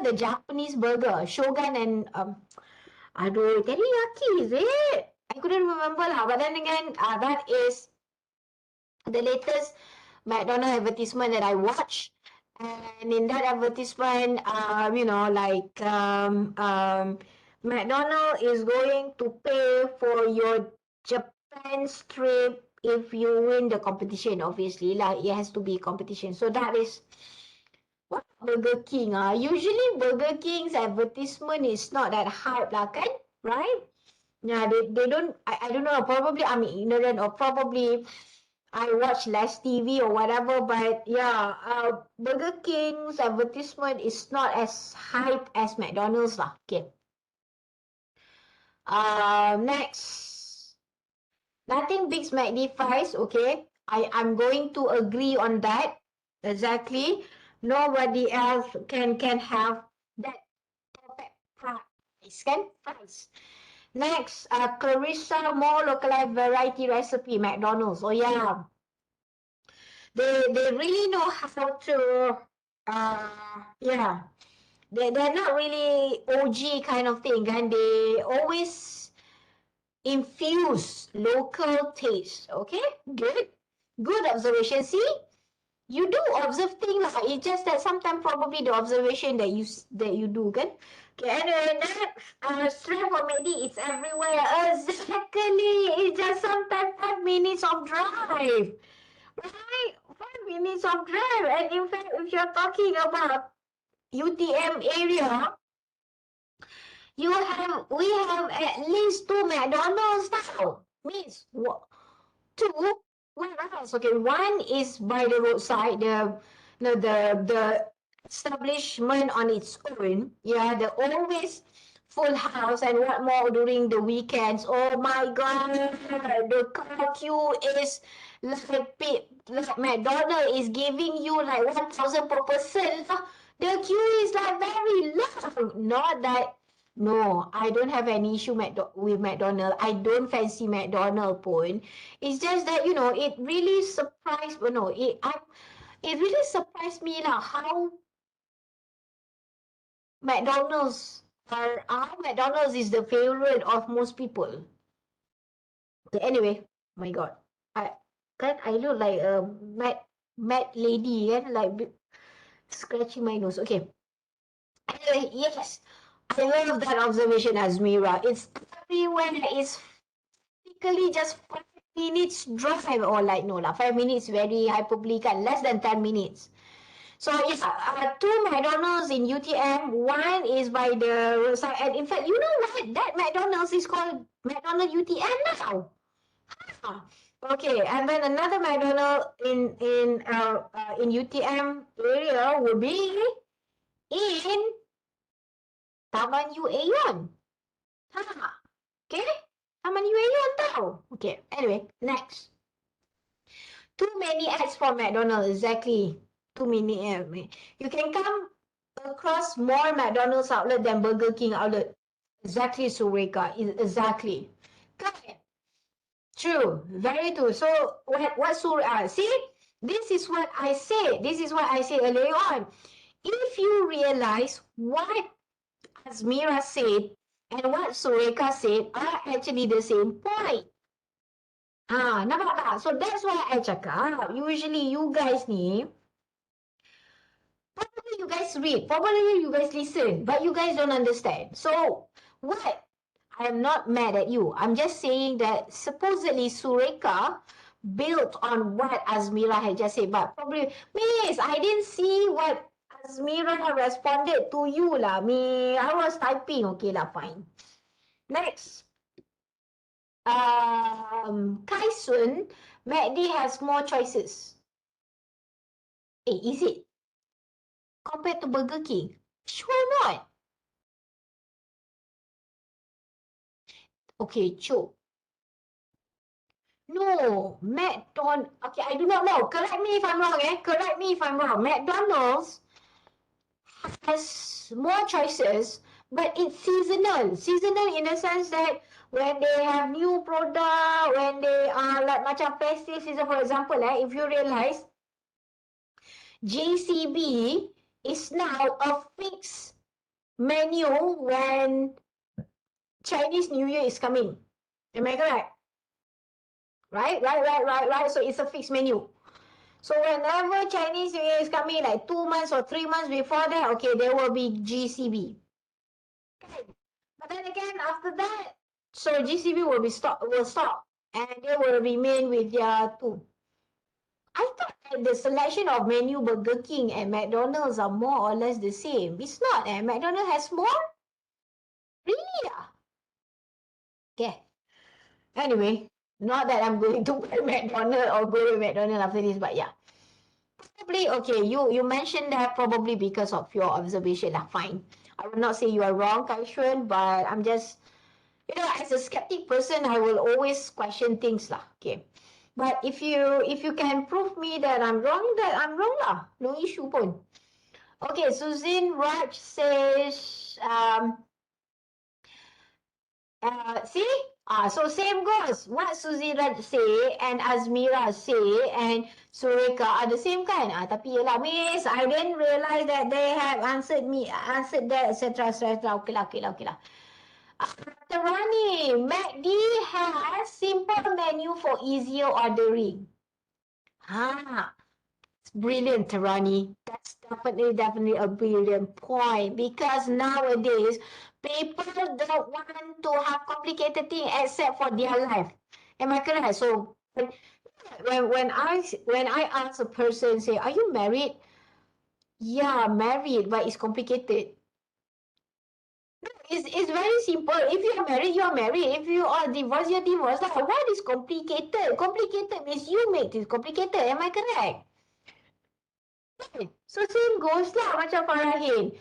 S1: The Japanese burger, Shogun and aduh, teriyaki is it? I couldn't remember lah. But then again, that is the latest McDonald's advertisement that I watched. And in that advertisement, McDonald is going to pay for your Japan trip if you win the competition. Obviously, like it has to be competition. So that is what Burger King. Usually Burger King's advertisement is not that hype lah, kan? Right? Yeah, they don't. I don't know. Probably I'm ignorant, or probably I watch less TV or whatever, but yeah, Burger King's advertisement is not as hype as McDonald's lah. Okay. Next. Nothing beats McD fries, okay. I'm going to agree on that. Exactly. Nobody else can have that perfect price, can? Price. Next, Clarissa more localized variety recipe, McDonald's. Oh yeah. They really know how to yeah. They're not really OG kind of thing, and they always infuse local taste. Okay, good observation. See, you do observe things lah. It's just that sometimes probably the observation that you do, kan? Okay, anyway, next, strength for MACD, it's everywhere. Exactly. It's just sometimes 5 minutes of drive. Right? 5 minutes of drive. And in fact, if you're talking about UTM area, we have at least 2 McDonald's now. Means what? 2? Where else? Okay, one is by the roadside, the establishment on its own. Yeah, the always full house, and what more during the weekends. Oh my god, the car queue is like McDonald is giving you like 1,000 per person. The queue is like very long. Not that. No, I don't have any issue with McDonald. I don't fancy McDonald pun. It's just that it really surprised. No, it really surprised me lah how McDonald's is the favorite of most people. Okay, anyway, my God, I look like a mad lady, kan? Like scratching my nose. Okay. Anyway, yes, I love that observation, Azmira. It's everywhere. It's basically just 5 minutes drive, or like no lah, 5 minutes very hyperbolic, kan? Less than 10 minutes. So yeah, 2 McDonald's in UTM. One is by the roadside, and in fact, you know what? That McDonald's is called McDonald UTM now. Okay, and then another McDonald in UTM area would be in Taman U Aeon. Okay, Taman U Aeon tau. Okay, anyway, next. Too many ads for McDonald's, exactly. Too many ads. You can come across more McDonald's outlet than Burger King outlet. Exactly, Sureka. Exactly. Correct. True. Very true. So what see? This is what I said. This is what I said earlier on. If you realize what Azmira said and what Sureka said are actually the same point. Nampak tak? So that's why I cakap, usually you guys ni, probably you guys read, probably you guys listen, but you guys don't understand. So what? I am not mad at you. I'm just saying that supposedly Sureka built on what Azmira had just said, but probably, Miss, I didn't see what Azmira responded to you lah. I was typing. Okay lah, fine. Next. Kai Sun, McD has more choices. Is it? Compared to Burger King? Sure not. Okay, Cho. No, McDonald's. Okay, I do not know. Correct me if I'm wrong, Correct me if I'm wrong. McDonald's has more choices, but it's seasonal. Seasonal in the sense that when they have new product, when they are like macam festive season, for example, if you realize, JCB is now a fixed menu when Chinese New Year is coming. Am I correct? Right. So it's a fixed menu. So whenever Chinese New Year is coming, like 2 months or 3 months before that, okay, there will be GCB. Okay. But then again, after that, so GCB will stop, and they will remain with their two. I thought that the selection of menu Burger King and McDonald's are more or less the same. It's not, McDonald's has more? Really? Okay. Anyway, not that I'm going to buy McDonald's or go to McDonald's after this, but yeah. Probably, okay, you mentioned that probably because of your observation. Fine. I will not say you are wrong, Kaishun, but I'm just, as a skeptic person, I will always question things. Okay. But if you can prove me that I'm wrong, lah. No issue pun. Okay, Suzin Raj says, see? So same goes. What Suzy Raj say and Azmira say and Sureka are the same kind. Tapi yelah, Miss, I didn't realize that they have answered that, etc. Okay lah. Terani, McD has simple menu for easier ordering. Brilliant, Terani. That's definitely a brilliant point, because nowadays people don't want to have complicated things except for their life. Am I correct? So when I ask a person, say, "Are you married?" Yeah, married, but it's complicated. No, it's very simple. If you are married, you are married. If you are divorced, you're divorced. What is complicated? Complicated means you make it complicated. Am I correct? So same goes lah macam Farahin.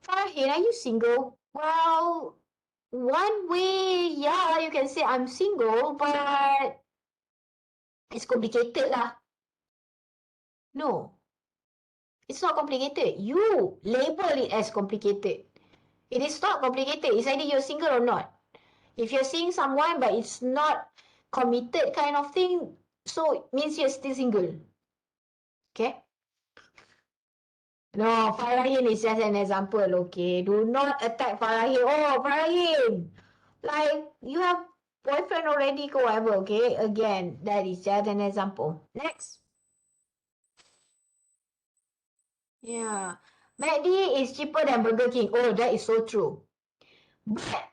S1: Farahin, are you single? Well, one way, yeah, you can say I'm single, but it's complicated lah. No, it's not complicated. You label it as complicated. It is not complicated. It's either you're single or not. If you're seeing someone, but it's not committed kind of thing, so it means you're still single. Okay? No, Farahin is just an example, okay? Do not attack Farahin. Oh, Farahin! Like, you have boyfriend already, go whatever, okay? Again, that is just an example. Next. Yeah. McD is cheaper than Burger King. Oh, that is so true. But,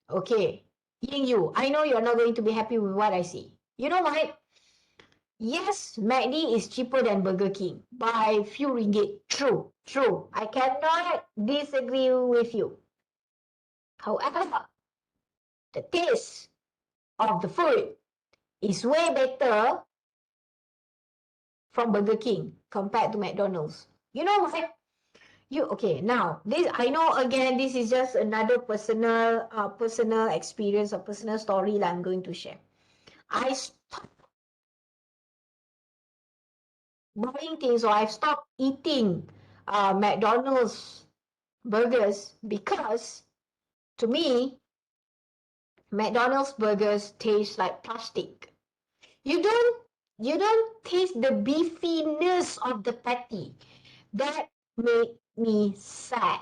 S1: okay, Ying Yu, I know you're not going to be happy with what I see. You know what? Yes, McD is cheaper than Burger King by few ringgit. True. I cannot disagree with you. However, the taste of the food is way better from Burger King compared to McDonald's. You know what? Okay, now this, I know, again, this is just another personal experience or personal story that I'm going to share. I stopped buying things, or I've stopped eating McDonald's burgers because, to me, McDonald's burgers taste like plastic. You don't taste the beefiness of the patty. That made me sad.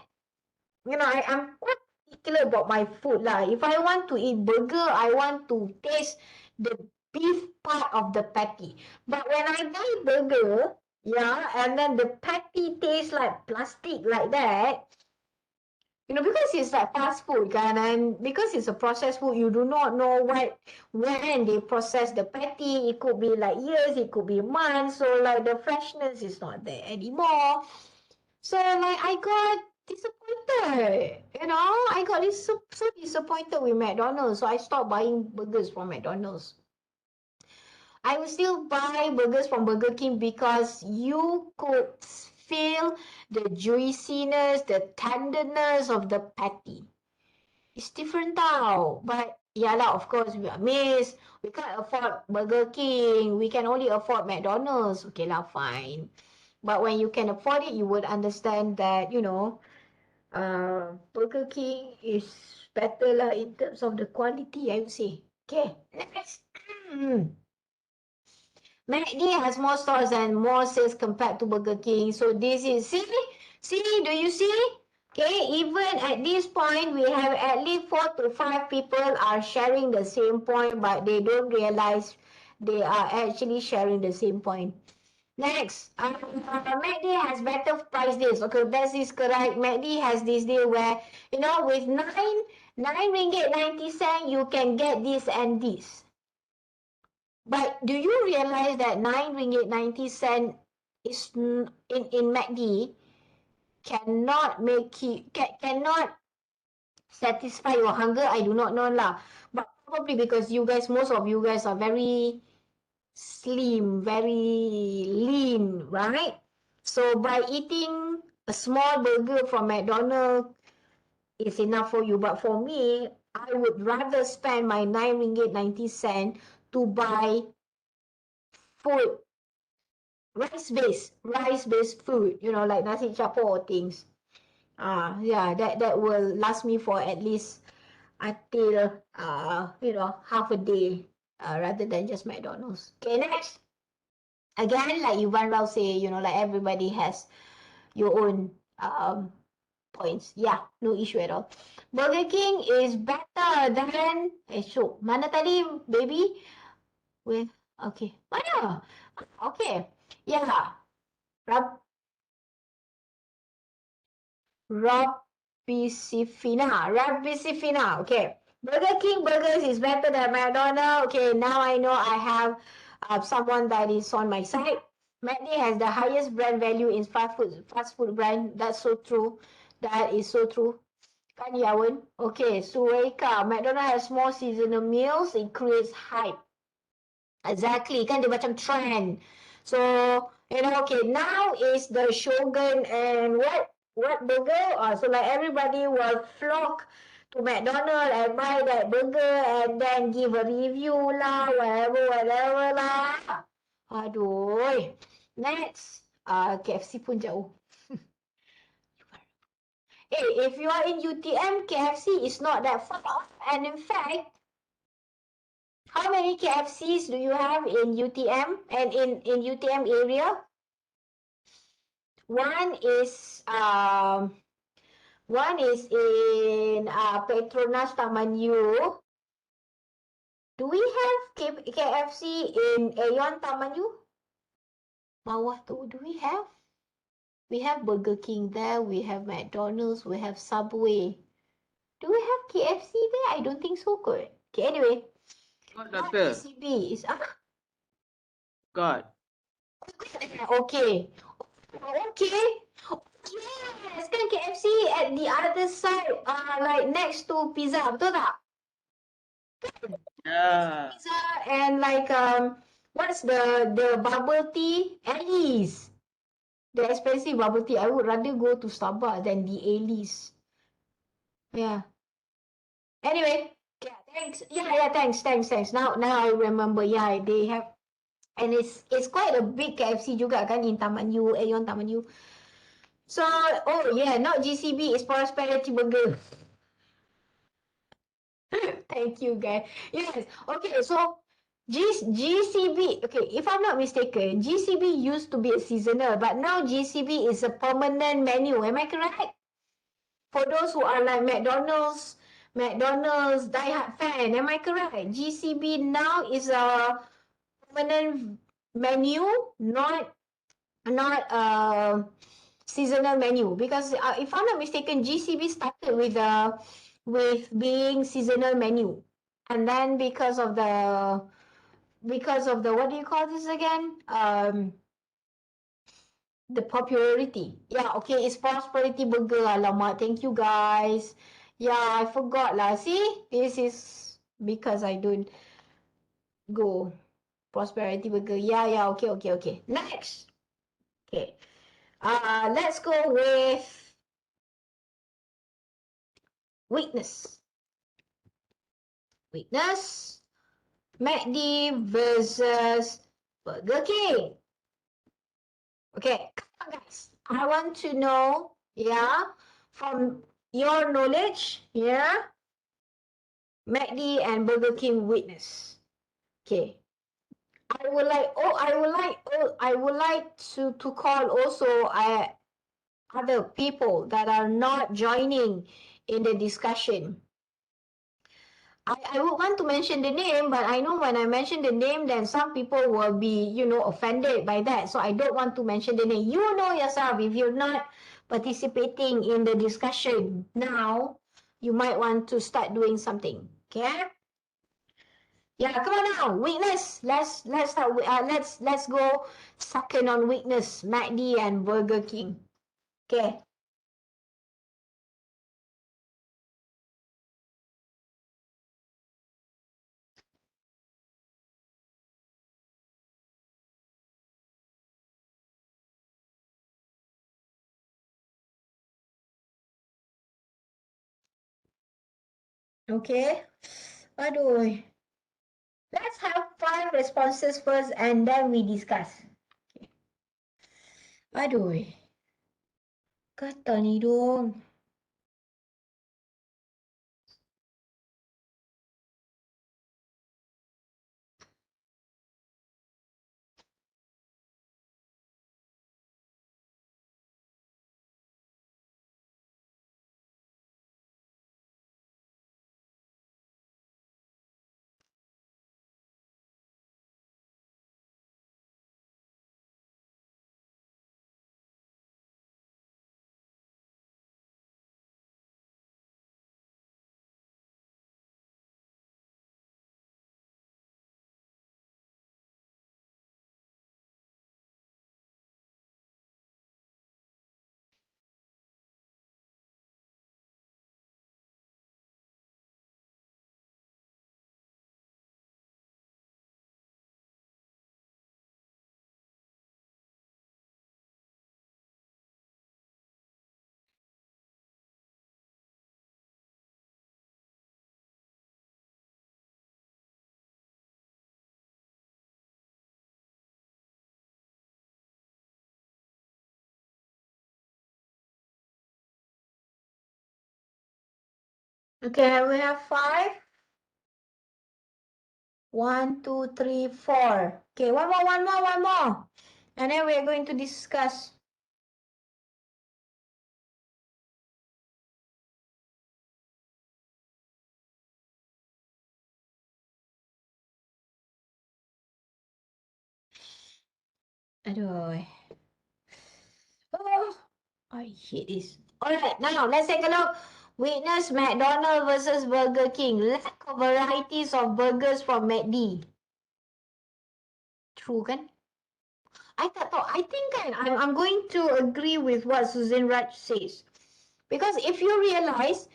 S1: I'm quite particular about my food lah. If I want to eat burger, I want to taste the beef part of the patty. But when I buy burger, Yeah, and then the patty tastes like plastic like that. You know, because it's like fast food, kan, and because it's a processed food, you do not know when they process the patty. It could be like years, it could be months, so like the freshness is not there anymore. So like I got disappointed, you know, I got so disappointed with McDonald's, so I stopped buying burgers from McDonald's. I will still buy burgers from Burger King because you could feel the juiciness, the tenderness of the patty. It's different tau. But yeah lah, of course, we are miss. We can't afford Burger King. We can only afford McDonald's. Okay lah, fine. But when you can afford it, you would understand that, you know, Burger King is better lah in terms of the quality, I would say. Okay, next. McD has more stores and more sales compared to Burger King. So this is, see, do you see? Okay, even at this point, we have at least 4 to 5 people are sharing the same point, but they don't realize they are actually sharing the same point. Next, McD has better price deals. Okay, that is correct. McD has this deal where, you know, with nine ringgit 90 cent, you can get this and this. But do you realize that 9 ringgit 90 cent is in MACD cannot make you cannot satisfy your hunger? I do not know lah. But probably because you guys, most of you guys are very slim, very lean, right? So by eating a small burger from McDonald's is enough for you. But for me, I would rather spend my 9 ringgit 90 cent to buy food, rice based food, you know, like nasi campur or things. Yeah, that will last me for at least until you know, half a day, rather than just McDonald's. Okay, next. Again, like Yuvan Rao say, you know, like everybody has your own points. Yeah, no issue at all. Burger King is better than so mana tadi baby? With okay. Mana? Okay. Yeah. Rab Rabisifina. Okay. Burger King burgers is better than McDonald's. Okay, now I know I have someone that is on my side. McD has the highest brand value in fast food brand. That's so true. That is so true. Kan Yawan? Okay, Sureika. McDonald's has more seasonal meals. It creates hype. Exactly, kan dia macam trend. So, you know, okay, now is the Shogun and what burger? So like everybody will flock to McDonald's and buy that burger and then give a review lah, whatever lah. Aduh. Next, KFC pun jauh. Hey, if you are in UTM, KFC is not that far off. And in fact, how many KFCs do you have in UTM and in UTM area? One is um one is in Petronas Taman U. Do we have KFC in Aeon Taman U? Bawah tu, do we have? We have Burger King there, we have McDonald's, we have Subway. Do we have KFC there? I don't think so, good. Okay, anyway.
S2: God,
S1: Not
S2: Doctor.
S1: GCB is
S2: God.
S1: okay. Okay. Yes, kan KFC at the other side, like next to pizza, betul tak?
S2: Yeah.
S1: Pizza and like what's the bubble tea? Alice. The expensive bubble tea. I would rather go to Starbucks than the Alice. Yeah. Anyway, yeah, thanks. Yeah, thanks. Now I remember. Yeah, they have, and it's quite a big KFC juga kan in Taman U, Aeon Taman U. So, oh yeah, not GCB, it's Prosperity Burger. Thank you, guys. Yes. Okay, so GCB, okay, if I'm not mistaken, GCB used to be a seasonal, but now GCB is a permanent menu. Am I correct? For those who are like McDonald's diehard fan, am I correct? GCB now is a permanent menu, not not seasonal menu, because if I'm not mistaken, GCB started with being seasonal menu, and then because of the what do you call this again? The popularity. Yeah, okay, it's prosperity burger. Alamak, thank you guys. Yeah, I forgot lah. See, this is because I don't go prosperity burger. Yeah, yeah, okay. Next. Okay. Let's go with weakness. Weakness. McD versus Burger King. Okay, come on guys. I want to know, yeah, from your knowledge, yeah, McD and Burger King weakness. Okay. I would like to call also other people that are not joining in the discussion. I would want to mention the name, but I know when I mention the name, then some people will be, offended by that. So I don't want to mention the name. You know yourself, if you're not participating in the discussion now, you might want to start doing something. Okay? Yeah, come on now. Weakness. Let's start. Let's go second on weakness. McD and Burger King. Okay. Okay. Aduh. Let's have 5 responses first, and then we discuss. Okay. Aduh. Kata ni dong. Okay, we have 5. 1, 2, 3, 4. Okay, one more. And then we are going to discuss. Aduh. Oh, I hate this. Alright, now let's take a look. Witness McDonald's versus Burger King. Lack of varieties of burgers from McD. True kan? I think kan, I'm going to agree with what Susan Raj says. Because if you realize,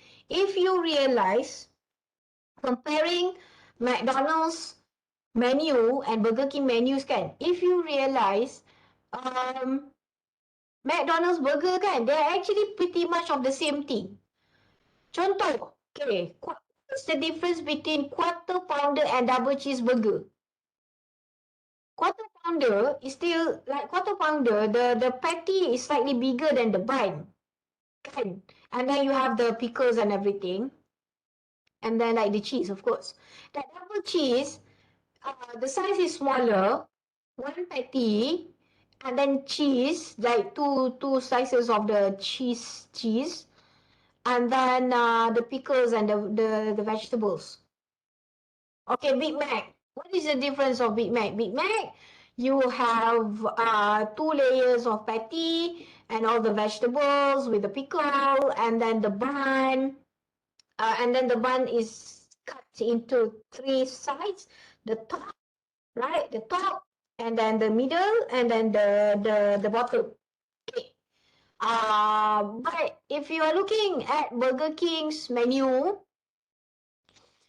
S1: comparing McDonald's menu and Burger King menus kan, if you realize, McDonald's burger kan, they're actually pretty much of the same thing. Contoh, okay, what's the difference between quarter pounder and double cheeseburger? Quarter pounder is still like quarter pounder, the patty is slightly bigger than the bun. Kan? And then you have the pickles and everything. And then like the cheese, of course. That double cheese, the size is smaller, one patty, and then cheese, like two slices of the cheese, and then the pickles and the vegetables. Okay, Big Mac. What is the difference of Big Mac? Big Mac, You have 2 layers of patty and all the vegetables with the pickle, and then the bun. And then the bun is cut into 3 sides. The top, right? The top, and then the middle, and then the bottom. Okay. But if you are looking at Burger King's menu,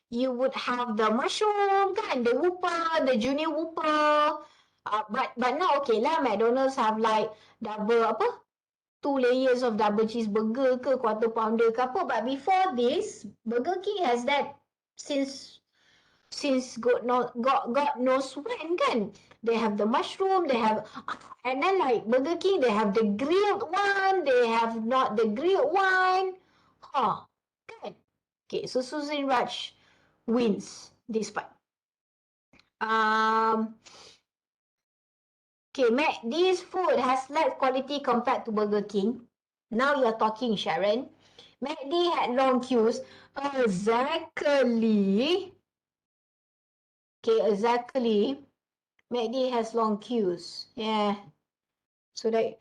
S1: you would have the mushroom, kan, the Whopper, the junior Whopper. But now okay lah, McDonald's have like double apa? 2 layers of double cheeseburger ke, quarter pounder ke apa. But before this, Burger King has that since God knows when, kan. They have the mushroom, they have, and then like Burger King, they have the grilled one, they have not the grilled one. Huh, kan. Okay, so Susan Raj wins this part. Okay, McD's food has less quality compared to Burger King. Now you're talking, Sharon. McD had long queues. Exactly. Okay, exactly. McD has long queues. Yeah. So that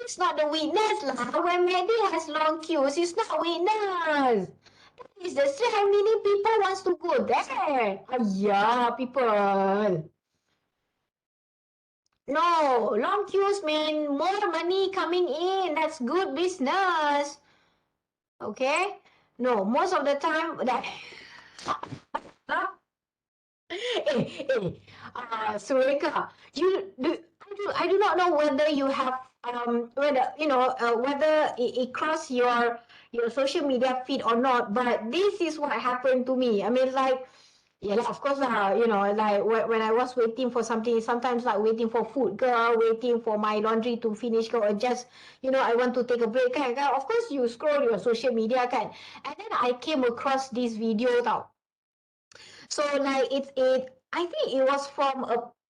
S1: is not the weakness lah. When McD has long queues, it's not weakness. That is the strength. How many people wants to go there? Yeah, people. No, long queues mean more money coming in. That's good business. Okay? No, most of the time that Sureka, I do not know whether you have whether it crossed your social media feed or not, but this is what happened to me. I mean, like, yeah, of course lah, like when I was waiting for something, sometimes like waiting for food, girl, waiting for my laundry to finish, girl, or just, I want to take a break, kan? Of course, you scroll your social media, kan? And then I came across this video, tau. So like I think it was from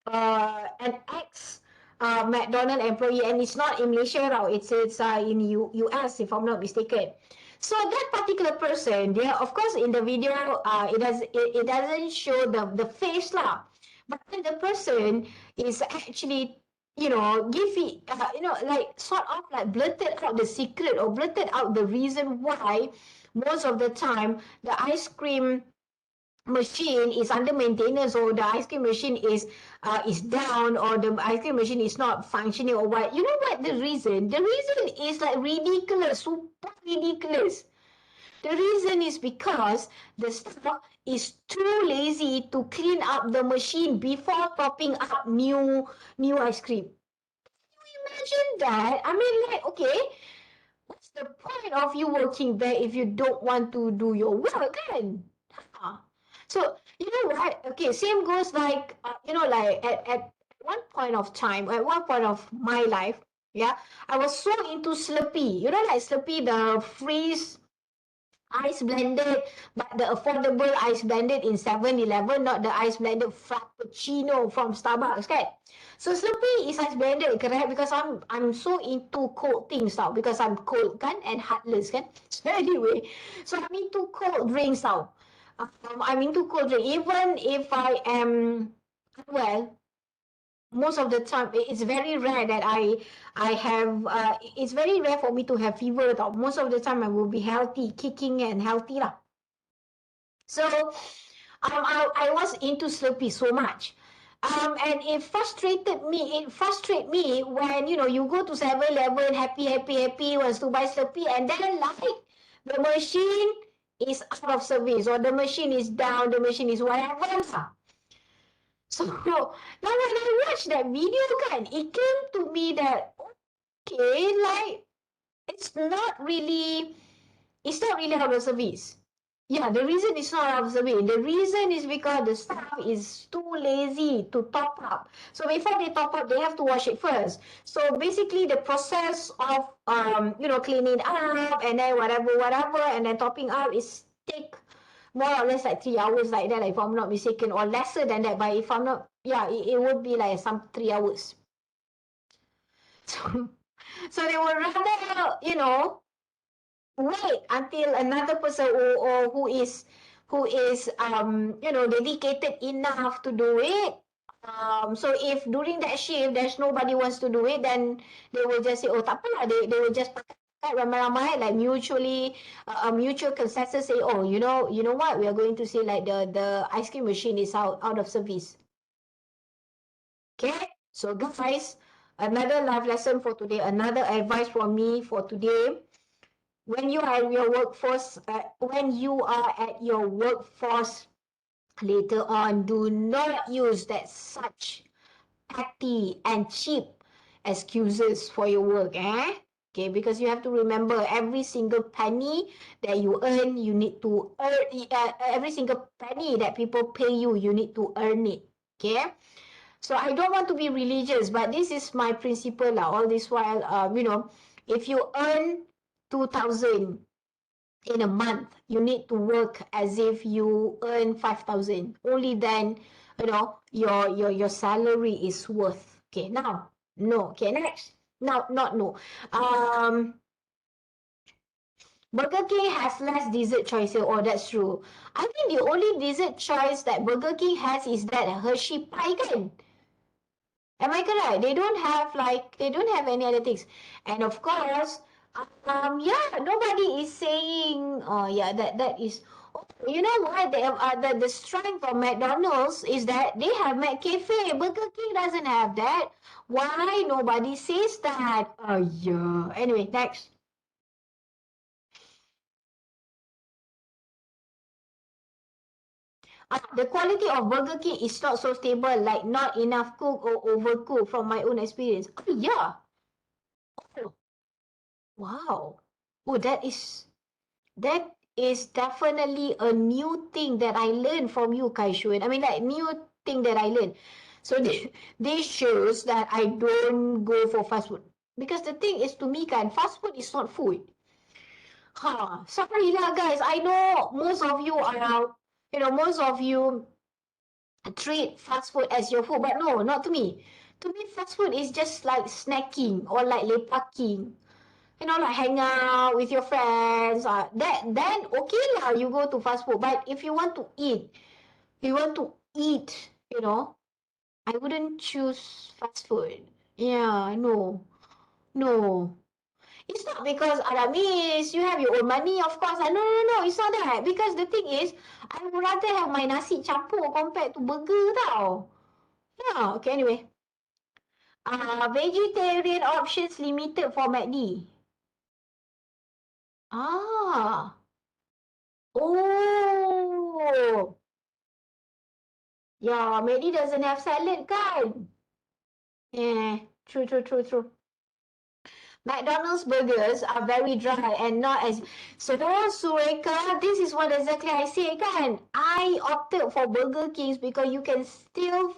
S1: an ex McDonald employee, and it's not in Malaysia now. It's in US, if I'm not mistaken. So that particular person, yeah, of course, in the video, it doesn't show the face lah, but then the person is actually give it like sort of like blurted out the secret or blurted out the reason why most of the time the ice cream machine is under maintenance, or the ice cream machine is down, or the ice cream machine is not functioning, or what. You know what the reason? The reason is like ridiculous, super ridiculous. The reason is because the staff is too lazy to clean up the machine before topping up new ice cream. Can you imagine that? I mean, like, okay, what's the point of you working there if you don't want to do your work, kan? So, you know what? Okay, same goes like, like at one point of time, at one point of my life, yeah, I was so into Slurpee. You know, like Slurpee, the freeze ice blended, but the affordable ice blended in 7-Eleven, not the ice blended Frappuccino from Starbucks, kan? So Slurpee is ice blended, correct? Because I'm so into cold things now, because I'm cold, kan, and heartless, kan? So anyway, so I'm into cold drinks now. I'm into cold drink. Even if I am well, most of the time it's very rare that I have. It's very rare for me to have fever. Most of the time I will be healthy, kicking and healthy lah. So I was into Slurpee so much. And it frustrated me. It frustrated me when you go to 7-Eleven, happy, wants to buy Slurpee, and then like the machine is out of service, or the machine is down, the machine is whatever. So now when I watched that video, kan, it came to me that okay, like it's not really out of service. Yeah, the reason is not out of service. The reason is because the staff is too lazy to top up. So before they top up, they have to wash it first. So basically, the process of cleaning up and then whatever, and then topping up is take more or less like 3 hours, like that, if I'm not mistaken, or lesser than that. But if I'm not, yeah, it would be like some 3 hours. So they would rather, wait until another person who is dedicated enough to do it. So if during that shift there's nobody wants to do it, then they will just say, oh tak apalah, they will just pakai ramai-ramai, like mutual consensus, say, oh, you know what, we are going to say like the ice cream machine is out of service. Okay, so guys, another life lesson for today, another advice from me for today. When you are at your workforce, later on, do not use that such petty and cheap excuses for your work, eh? Okay, because you have to remember, every single penny that you earn, you need to earn. Every single penny that people pay you, you need to earn it. Okay. So I don't want to be religious, but this is my principle lah. All this while, if you earn 2,000 in a month, you need to work as if you earn 5,000. Only then, your salary is worth. Okay, now, no. Okay, next. Now, not no. Burger King has less dessert choice. Oh, that's true. I think the only dessert choice that Burger King has is that Hershey pie kan? Am I correct? They don't have any other things. And of course, yeah, nobody is saying, oh yeah, that is, oh, you know what? They have, the strength of McDonald's is that they have McCafe. Burger King doesn't have that. Why nobody says that? Oh yeah. Anyway, next. The quality of Burger King is not so stable, like not enough cook or overcooked from my own experience. Oh yeah. Oh, wow. Oh, that is definitely a new thing that I learned from you, Kaishun. I mean, like, new thing that I learned. So this shows that I don't go for fast food. Because the thing is, to me, fast food is not food. Sorry lah, guys. I know most of you treat fast food as your food, but no, not to me. To me, fast food is just like snacking or like lepaking. Like hang out with your friends. Then okay lah, you go to fast food. But if you want to eat, I wouldn't choose fast food. Yeah, no, no. It's not because Aramis, you have your own money, of course. No, no, no, it's not that. Because the thing is, I would rather have my nasi campur compared to burger tau. Yeah, okay, anyway. Vegetarian options limited for McD. Ah, oh, yeah, McD doesn't have salad kan? Yeah, true, true, true, true. McDonald's burgers are very dry and not as... So, Sureka, this is what exactly I say kan? I opted for Burger Kings because you can still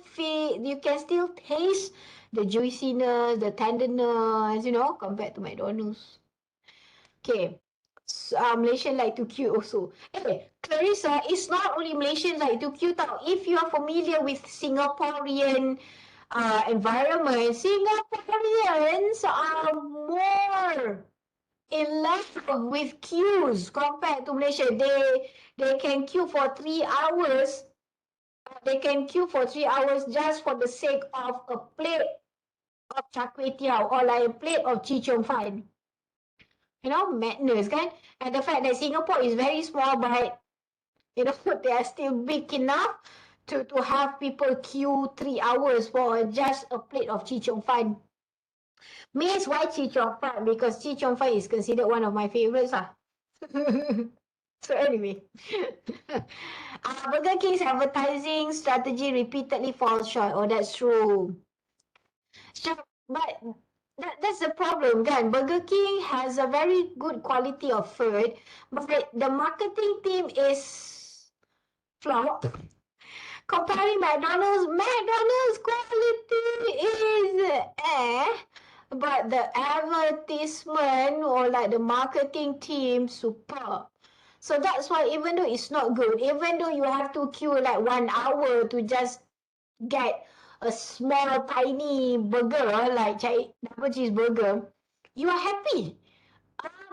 S1: taste the juiciness, the tenderness, compared to McDonald's. Okay. Malaysian like to queue also. Clarissa, it's not only Malaysian like to queue tau. If you are familiar with Singaporean environment, Singaporeans are more in love with queues compared to Malaysia. They can queue for 3 hours. They can queue for 3 hours just for the sake of a plate of char kway teow or like a plate of chee cheong fun. Madness kan? And the fact that Singapore is very small, but they are still big enough to have people queue 3 hours for just a plate of chee cheong fun. Means why chee cheong fun? Because chee cheong fun is considered one of my favorites. So anyway, Burger King's advertising strategy repeatedly falls short. Oh, that's true. So, but that's the problem kan. Burger King has a very good quality of food, but the marketing team is flop. Comparing McDonald's quality is but the advertisement or like the marketing team superb. So that's why even though it's not good, even though you have to queue like 1 hour to just get a small tiny burger like double cheeseburger, you are happy.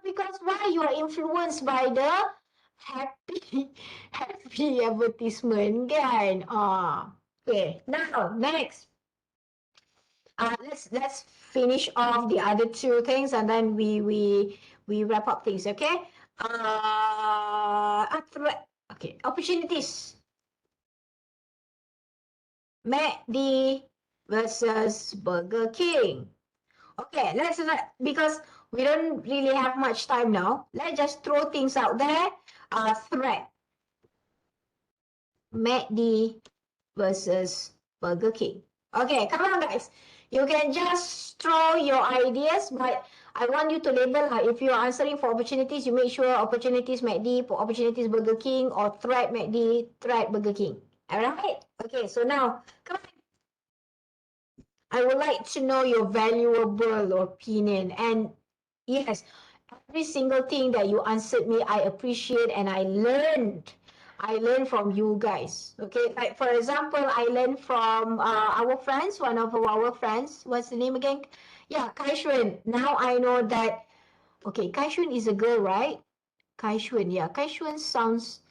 S1: Because why? You are influenced by the happy happy advertisement kan. Okay, now next. Let's finish off the other two things and then we wrap up things, okay? Okay, opportunities. McD versus Burger King. Okay, because we don't really have much time now. Let's just throw things out there. Threat. McD versus Burger King. Okay, come on, guys. You can just throw your ideas, but I want you to label. If you're answering for opportunities, you make sure opportunities McD, opportunities Burger King, or threat McD, threat Burger King. All right? Okay, so now, come on. I would like to know your valuable opinion. And yes, every single thing that you answered me, I appreciate and I learned. I learned from you guys. Okay, like for example, I learned from our friends, one of our friends. What's the name again? Yeah, Kaishun. Now I know that. Okay, Kaishun is a girl, right? Kaishun, yeah. Kaishun sounds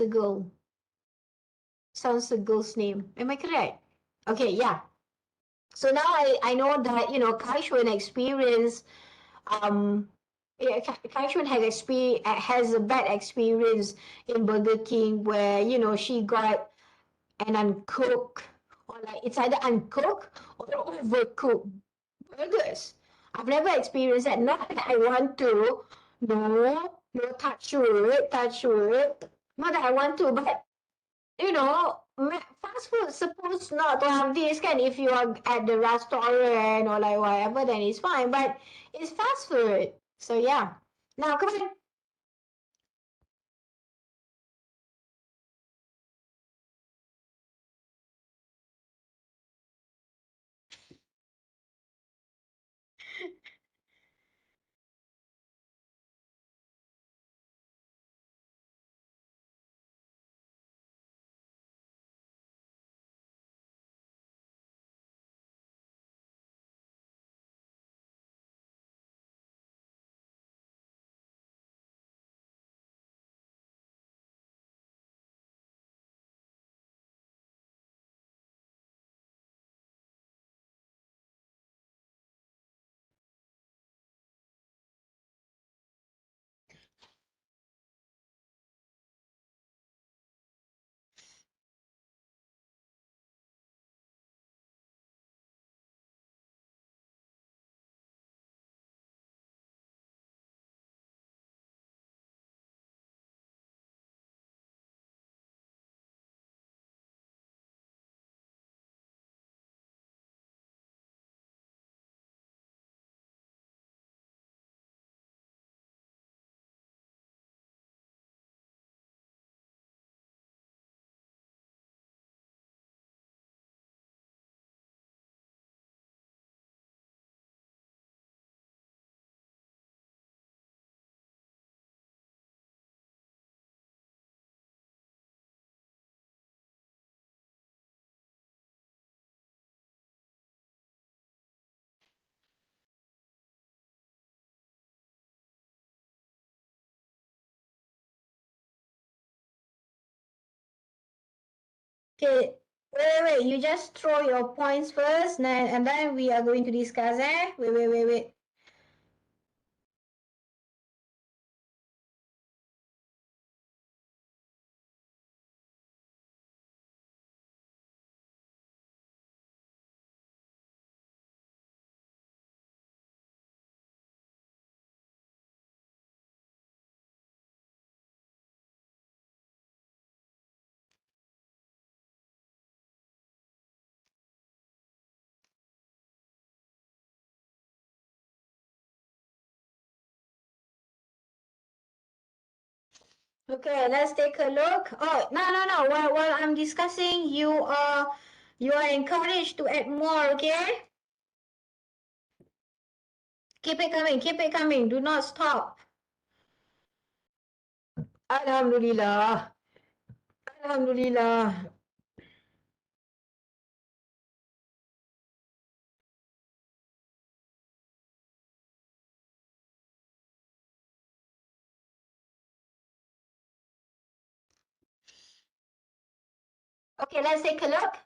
S1: a girl. Sounds a girl's name. Am I correct? Okay, yeah. So now I know that Kaishun experience yeah, Kaishun has a bad experience in Burger King where she got an uncooked, or like it's either uncooked or overcooked burgers. I've never experienced that. Not that I want to. No, touch wood, touch wood. Not that I want to, but fast food supposed not to have this kind. If you are at the restaurant or like whatever, then it's fine. But it's fast food. So yeah. Now come on. Okay. Wait. You just throw your points first, and then we are going to discuss. Wait. Okay, let's take a look. Oh, no. While I'm discussing, you are encouraged to add more. Okay. Keep it coming. Keep it coming. Do not stop. Alhamdulillah. Alhamdulillah. Okay, let's take a look.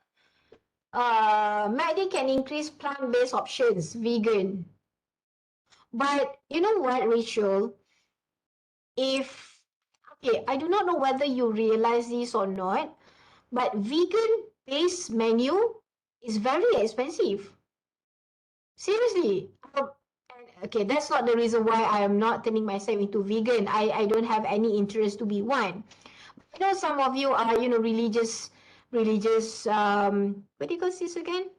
S1: McD can increase plant-based options, vegan. But you know what, Rachel? If okay, I do not know whether you realize this or not, but vegan-based menu is very expensive. Seriously. Okay, that's not the reason why I am not turning myself into vegan. I don't have any interest to be one. I know some of you are, religious, what do you call this again?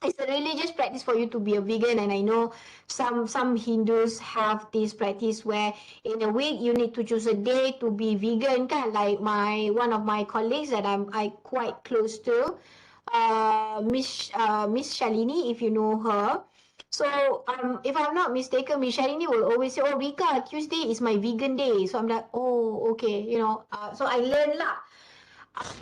S1: It's a religious practice for you to be a vegan, and I know some Hindus have this practice where in a week you need to choose a day to be vegan, kan? Like one of my colleagues that I quite close to, Miss Shalini, if you know her. So if I'm not mistaken, Miss Shalini will always say, "Oh, Rika, Tuesday is my vegan day." So I'm like, "Oh, okay," So I learn lah.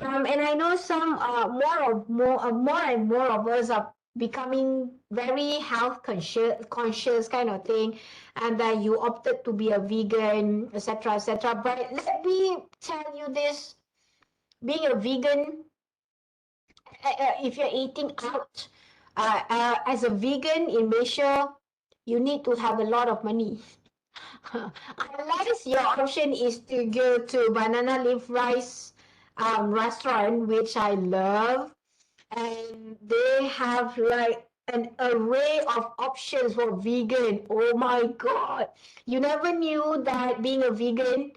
S1: And I know some more and more of us are becoming very health conscious kind of thing, and that you opted to be a vegan, etc., etc. But let me tell you this: being a vegan, if you're eating out, as a vegan in Malaysia, you need to have a lot of money. Unless your option is to go to banana leaf rice restaurant, which I love, and they have like an array of options for vegan. Oh my God. You never knew that being a vegan,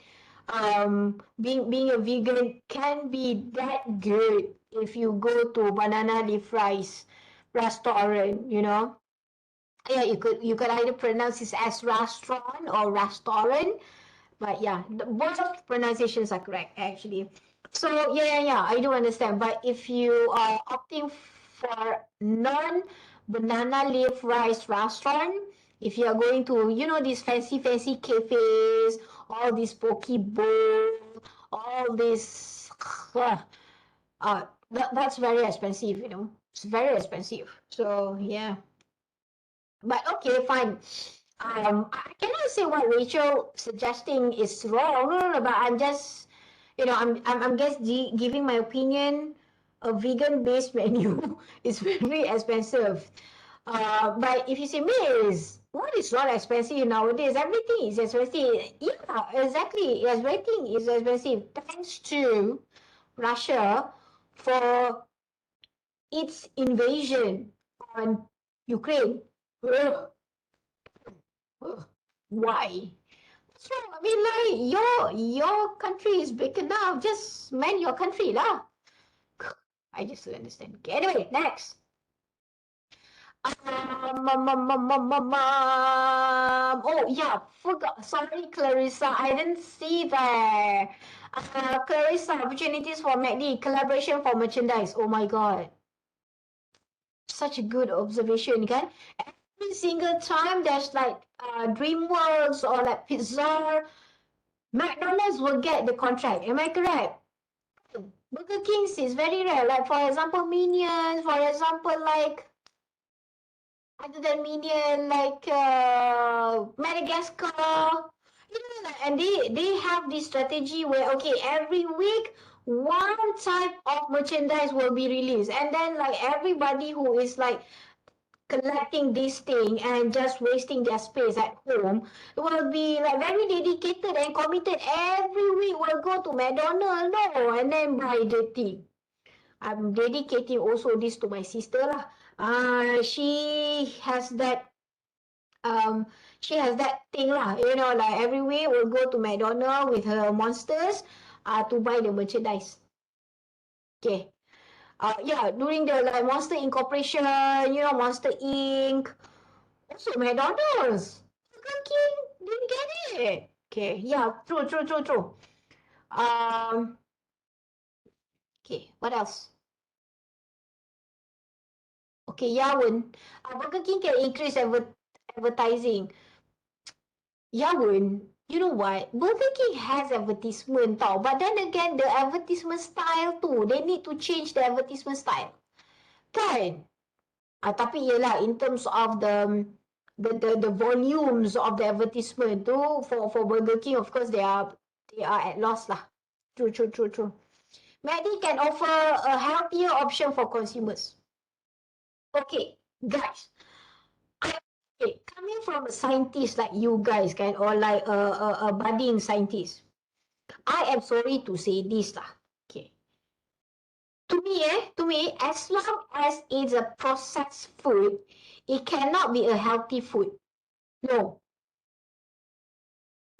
S1: being a vegan can be that good if you go to banana leaf rice restaurant, yeah, you could either pronounce it as restaurant or restaurant, but yeah, both pronunciations are correct actually. So yeah, I do understand. But if you are opting for non-banana leaf rice restaurant, if you are going to, these fancy cafes, all these poke bowl, all this, that's very expensive. It's very expensive. So yeah. But okay, fine. I cannot say what Rachel suggesting is wrong. No, no, no. But I'm just, I'm just giving my opinion. A vegan-based menu is very expensive. But if you say, Miss, what is not expensive nowadays? Everything is expensive. Yeah, exactly. Everything is expensive. Thanks to Russia for its invasion on Ukraine. Ugh. Why? What's wrong? I mean, like your country is big enough. Just man your country lah. I just don't understand. Okay, anyway, next. Oh yeah, forgot. Sorry, Clarissa, I didn't see that. Clarissa, opportunities for MACD, collaboration for merchandise. Oh my God, such a good observation, kan? Every single time there's like DreamWorks or like Pixar, McDonald's will get the contract. Am I correct? Burger King's is very rare. Like for example, Minions. For example, like other than Minion, like Madagascar. And they have this strategy where okay, every week one type of merchandise will be released, and then like everybody who is like collecting this thing and just wasting their space at home will be like very dedicated and committed. Every week will go to McDonald's, no, and then buy the thing. I'm dedicating also this to my sister lah. She has that um thing lah, like every week will go to McDonald's with her monsters to buy the merchandise. Okay. Yeah, during the like Monster Incorporation, Monster Inc. Also, McDonald's. Burger King didn't get it. Okay, yeah, true. Um, okay, what else? Okay, Yawon. Burger King can increase advertising. Yawon, you know what? Burger King has advertisement tau. But then again, the advertisement style too. They need to change the advertisement style. Kan? Tapi yelah, in terms of the volumes of the advertisement tu for Burger King, of course they are at loss lah. True. McD can offer a healthier option for consumers. Okay, guys. Okay, coming from a scientist like you guys, can, or like a budding scientist, I am sorry to say this lah. Okay. To me, as long as it's a processed food, it cannot be a healthy food. No.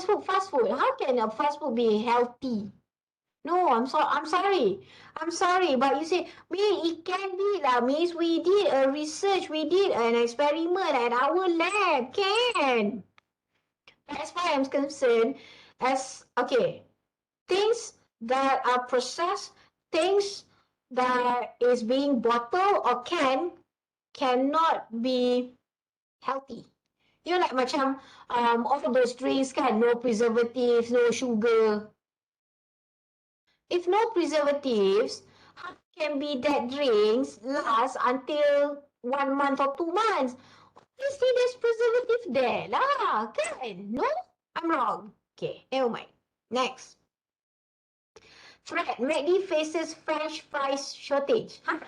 S1: Fast food. How can a fast food be healthy? No, I'm sorry. I'm sorry, but you say, me, it can be lah, miss. We did a research, we did an experiment at our lab. Can. As far as I'm concerned, okay, things that are processed, things that is being bottled or cannot be healthy. You know, like macam all those drinks kan, no preservatives, no sugar. If no preservatives, how can be that drinks last until 1 month or 2 months? Obviously, there's preservative there lah, kan? No? I'm wrong. Okay, never mind. Next. Fred, McD faces French fries shortage. Huh?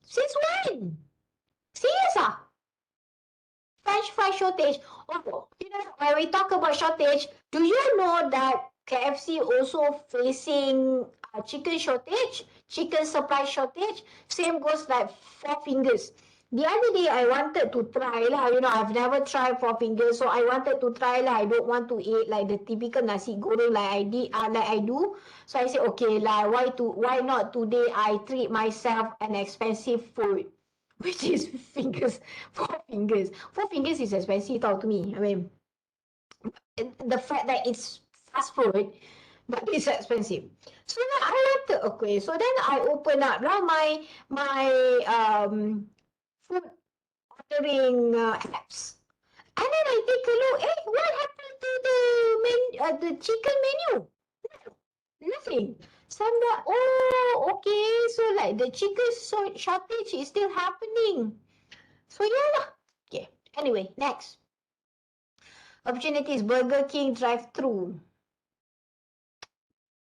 S1: Since when? Serious ah? French fry shortage. Oh, you know, when we talk about shortage, do you know that KFC also facing chicken shortage, chicken supply shortage? Same goes like Four Fingers. The other day I wanted to try lah, you know, I've never tried Four Fingers, so I wanted to try lah. I don't want to eat like the typical nasi goreng like I do. So I said, okay lah, why not today I treat myself an expensive food, which is fingers, Four Fingers. Four Fingers is expensive tau to me. I mean, the fact that it's fast food, but it's expensive. So then I wanted, okay, so then I open up now my food ordering apps. And then I take a look, what happened to the chicken menu? Nothing. So I'm like, oh, okay, so like the chicken shortage is still happening. So yeah lah. Okay. Anyway, next. Opportunities, Burger King drive-through.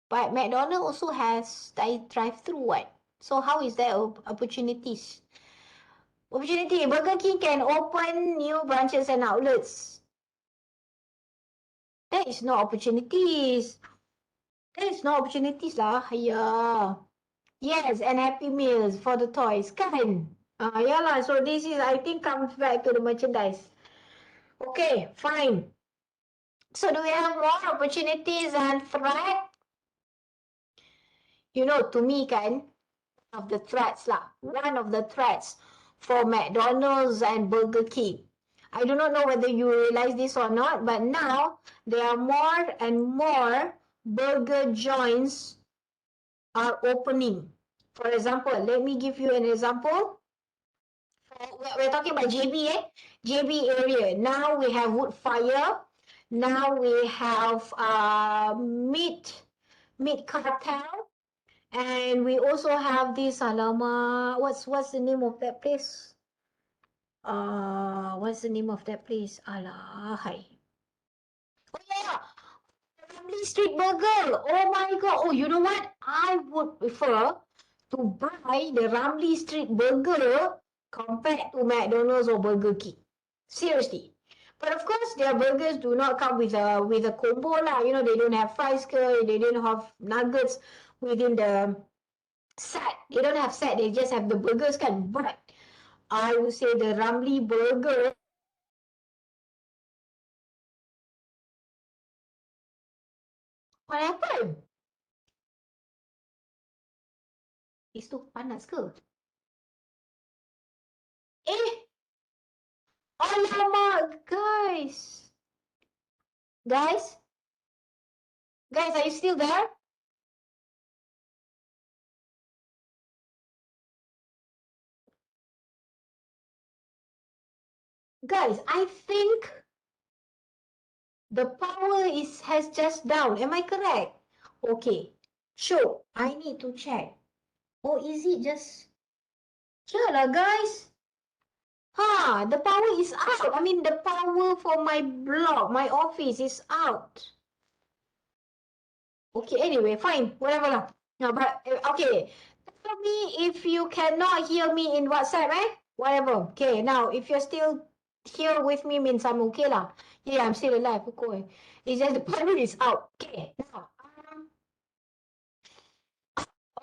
S1: But McDonald's also has drive-through what? So how is that opportunities? Opportunity, Burger King can open new branches and outlets. That is no opportunities. That is no opportunities lah. Yeah. Yes, and Happy Meals for the toys. Kan? Yeah lah. So this is, I think, comes back to the merchandise. Okay, fine. So do we have more opportunities and threat? You know, to me, kan, one of the threats for McDonald's and Burger King. I do not know whether you realize this or not, but now there are more and more burger joints are opening. For example, let me give you an example. We're talking about JB, JB area. Now we have Woodfire. Now we have Meat Cartel. And we also have this, alamak, what's the name of that place? What's the name of that place? Alah, hi. Oh yeah, Ramly Street Burger. Oh my God. Oh, you know what? I would prefer to buy the Ramly Street Burger compared to McDonald's or Burger King. Seriously. But of course, their burgers do not come with a combo lah. You know, they don't have fries, they don't have nuggets within the set. They don't have set. They just have the burgers kan. But I would say the Ramly Burger. What happened? Itu panas ke? Alamak, guys. Guys? Guys, are you still there? Guys, I think the power has just down. Am I correct? Okay. Sure, I need to check. Or is it just... Sure lah, guys. The power is out. I mean, the power for my blog, my office is out. Okay, anyway, fine. Whatever lah. No, but, okay. tell me if you cannot hear me in WhatsApp, eh? Whatever. Okay, now if you're still here with me means I'm okay lah. Yeah, I'm still alive. Okay. It's just the battery is out. Okay, now.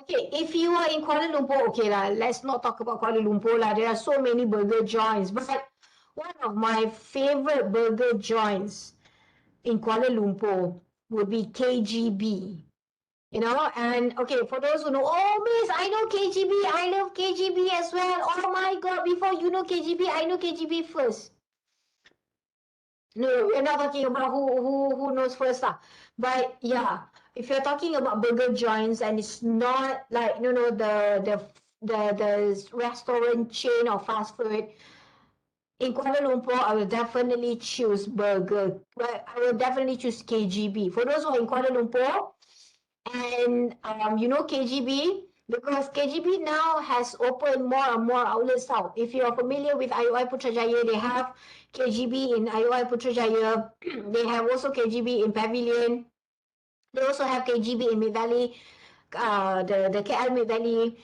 S1: Okay, if you are in Kuala Lumpur, okay lah, let's not talk about Kuala Lumpur lah. There are so many burger joints, but one of my favorite burger joints in Kuala Lumpur would be KGB. You know, and okay, for those who know, oh miss, I know KGB, I love KGB as well. Oh my god, before you know KGB, I know KGB first. No, we're not talking about who knows first lah. But yeah, if you're talking about burger joints and it's not like the restaurant chain or fast food in Kuala Lumpur, I will definitely choose burger. But I will definitely choose KGB. For those who are in Kuala Lumpur, and you know KGB, because KGB now has opened more and more outlets out. If you are familiar with IOI Putrajaya, they have KGB in IOI Putrajaya. They have also KGB in Pavilion. They also have KGB in Mid Valley, the KL Mid Valley.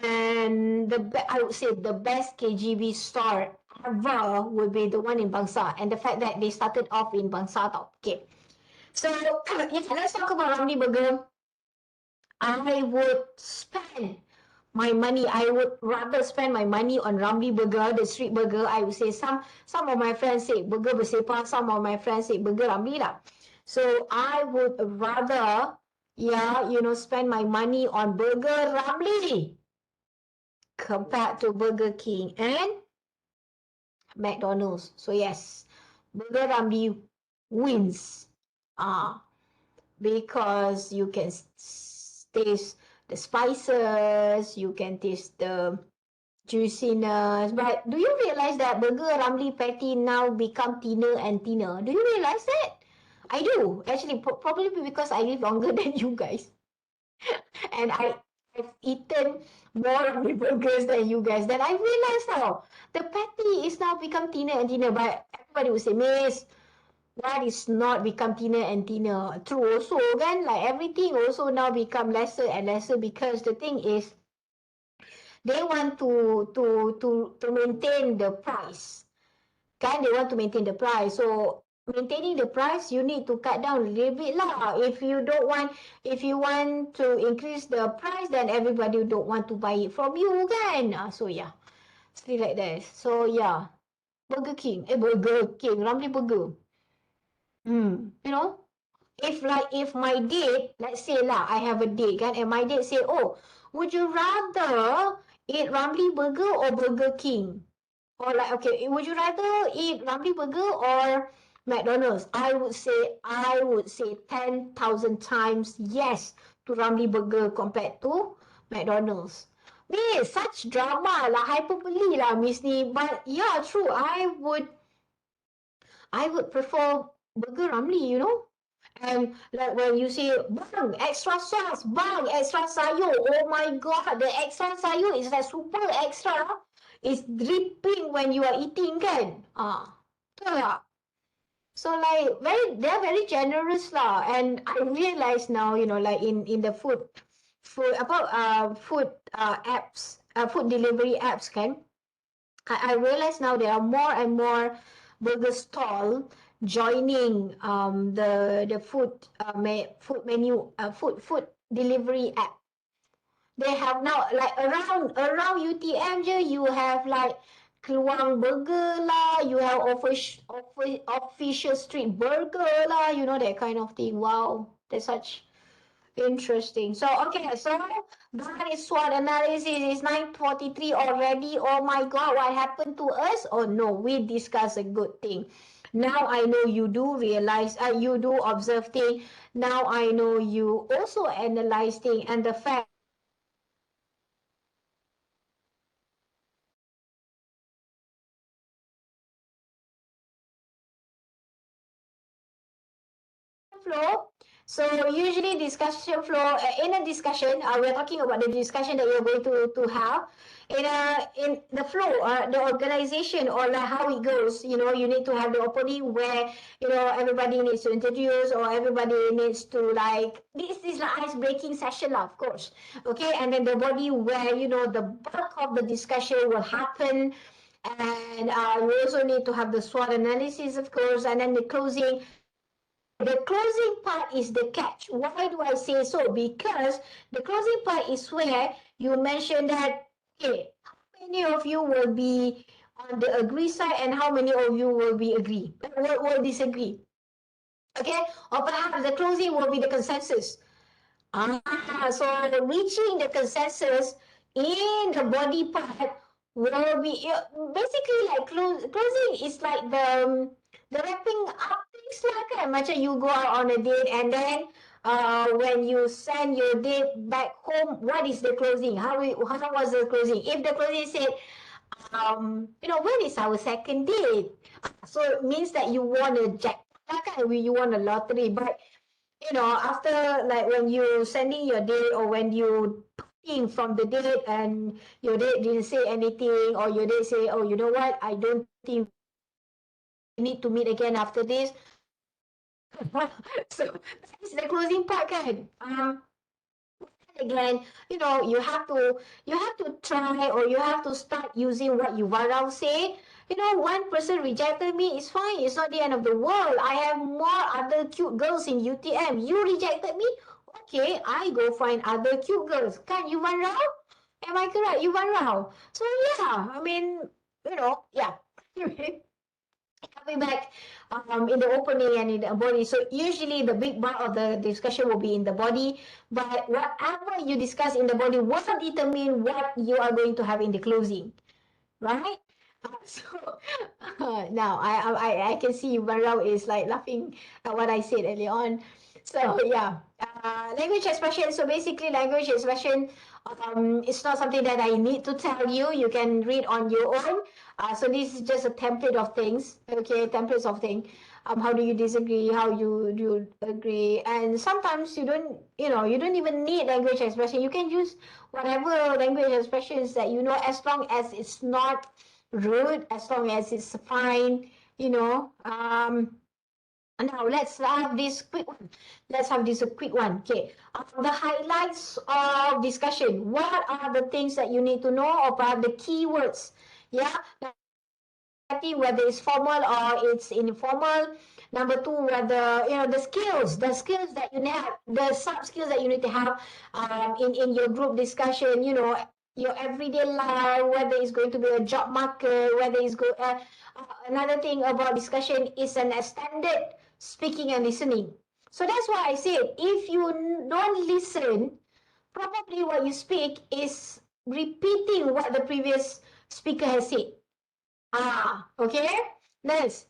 S1: And I would say the best KGB store ever would be the one in Bangsa. And the fact that they started off in Bangsa tau. Okay. So yeah, let's talk about Ramly Burger. I would spend my money. I would rather spend my money on Ramly Burger, the street burger. I would say some of my friends say burger bersepah, some of my friends say burger Ramly lah. So I would rather, yeah, spend my money on burger Ramly compared to Burger King and McDonald's. So yes, burger Ramly wins. Because you can taste the spices, you can taste the juiciness. But do you realize that burger Ramly patty now become thinner and thinner? Do you realize that? I do. Actually, probably because I live longer than you guys. And I've eaten more Ramly burgers than you guys. Then I realized now, the patty is now become thinner and thinner. But everybody would say, Miss, what is not become thinner and thinner? True also kan, like everything also now become lesser and lesser because the thing is they want to maintain the price. Kan, they want to maintain the price. So maintaining the price, you need to cut down a little bit lah. If you want to increase the price, then everybody don't want to buy it from you kan. So yeah, still like that. So yeah, Burger King, Ramly Burger. You know, if my date, let's say lah, I have a date kan, and my date say, oh, would you rather eat Ramly Burger or Burger King? Or like, okay, would you rather eat Ramly Burger or McDonald's? I would say 10,000 times yes to Ramly Burger compared to McDonald's. Miss, such drama lah, hyperbole lah, Miss ni. But yeah, true, I would prefer Burger Ramly. And like when you say, bang, extra sauce, bang, extra sayur. Oh my God, the extra sayur is like super extra. It's dripping when you are eating kan. Betul tak? So like they're very generous lah. And I realize now, like in the apps, food delivery apps kan. I realize now there are more and more burger stall joining the food menu food delivery app. They have now like around UTM je, you have like Keluang Burger lah, you have official street burger lah, that kind of thing. Wow, that's such interesting. So, okay, so that is SWOT analysis. It's 9:43 already. Oh my God, what happened to us? Oh no, we discussed a good thing. Now I know you do realize, you do observe thing. Now I know you also analyze thing, and the fact flow. So usually discussion flow in a discussion, we're talking about the discussion that you're going to have in the flow, the organization or like how it goes. You know, you need to have the opening where everybody needs to introduce or everybody needs to like this is like ice breaking session, of course. Okay, and then the body where the bulk of the discussion will happen. And you also need to have the SWOT analysis, of course, and then the closing. The closing part is the catch. Why do I say so? Because the closing part is where you mention that, okay, how many of you will be on the agree side and how many of you will be agree, will disagree. Okay, or perhaps the closing will be the consensus. So reaching the consensus in the body part will be basically like closing is like the wrapping up things like macam you go out on a date and then when you send your date back home, what is the closing? How was the closing? If the closing said, when is our second date? So it means that you won a jackpot, you won a lottery, but after like when you sending your date or when you talking from the date and your date didn't say anything or your date say, oh, you know what, I don't think we need to meet again after this. So that's the closing part, kan? Again, you have to try or you have to start using what you Yuvarao say. One person rejected me, it's fine, it's not the end of the world. I have more other cute girls in UTM. You rejected me, okay, I go find other cute girls. Kan Yuvarao? Am I correct, Yuvarao? So yeah, I mean, yeah. Coming back in the opening and in the body. So usually the big part of the discussion will be in the body, but whatever you discuss in the body will determine what you are going to have in the closing, right? So now I can see Varao is like laughing at what I said earlier on. So yeah, language expression. So basically, language expression. It's not something that I need to tell you. You can read on your own. So this is just a template of things. Okay, templates of things. How do you disagree? How do you agree? And sometimes you don't even need language expression. You can use whatever language expressions that you know, as long as it's not rude, as long as it's fine. Now let's have this quick one. Let's have this a quick one. Okay. The highlights of discussion. What are the things that you need to know about the keywords? Yeah. Writing, whether it's formal or it's informal. Number two, whether the skills that you have, the sub skills that you need to have in your group discussion. Your everyday life, whether it's going to be a job market, whether it's another thing about discussion is an extended speaking and listening. So that's why I said if you don't listen, probably what you speak is repeating what the previous speaker has said. Okay. Next,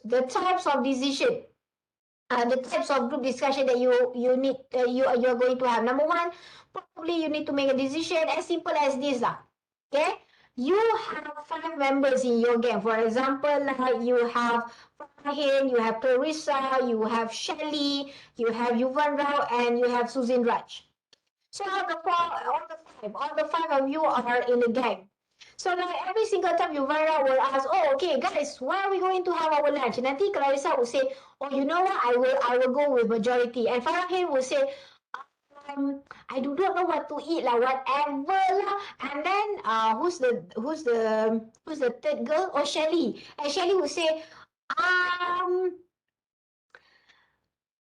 S1: the types of decision. The types of group discussion that you need you're going to have. Number one, probably you need to make a decision as simple as this lah. Okay, you have 5 members in your gang. For example, like you have Fahim, you have Clarissa, you have Shelly, you have Yuvan Rao, and you have Susan Raj. So all the five of you are in the gang. So like every single time Yuvara will ask, oh, okay, guys, where are we going to have our lunch? Nanti Clarissa will say, oh, you know what? I will go with majority. And Farahim will say, I do not know what to eat, like whatever lah. And then who's the third girl? Oh, Shelly. And Shelly will say, um,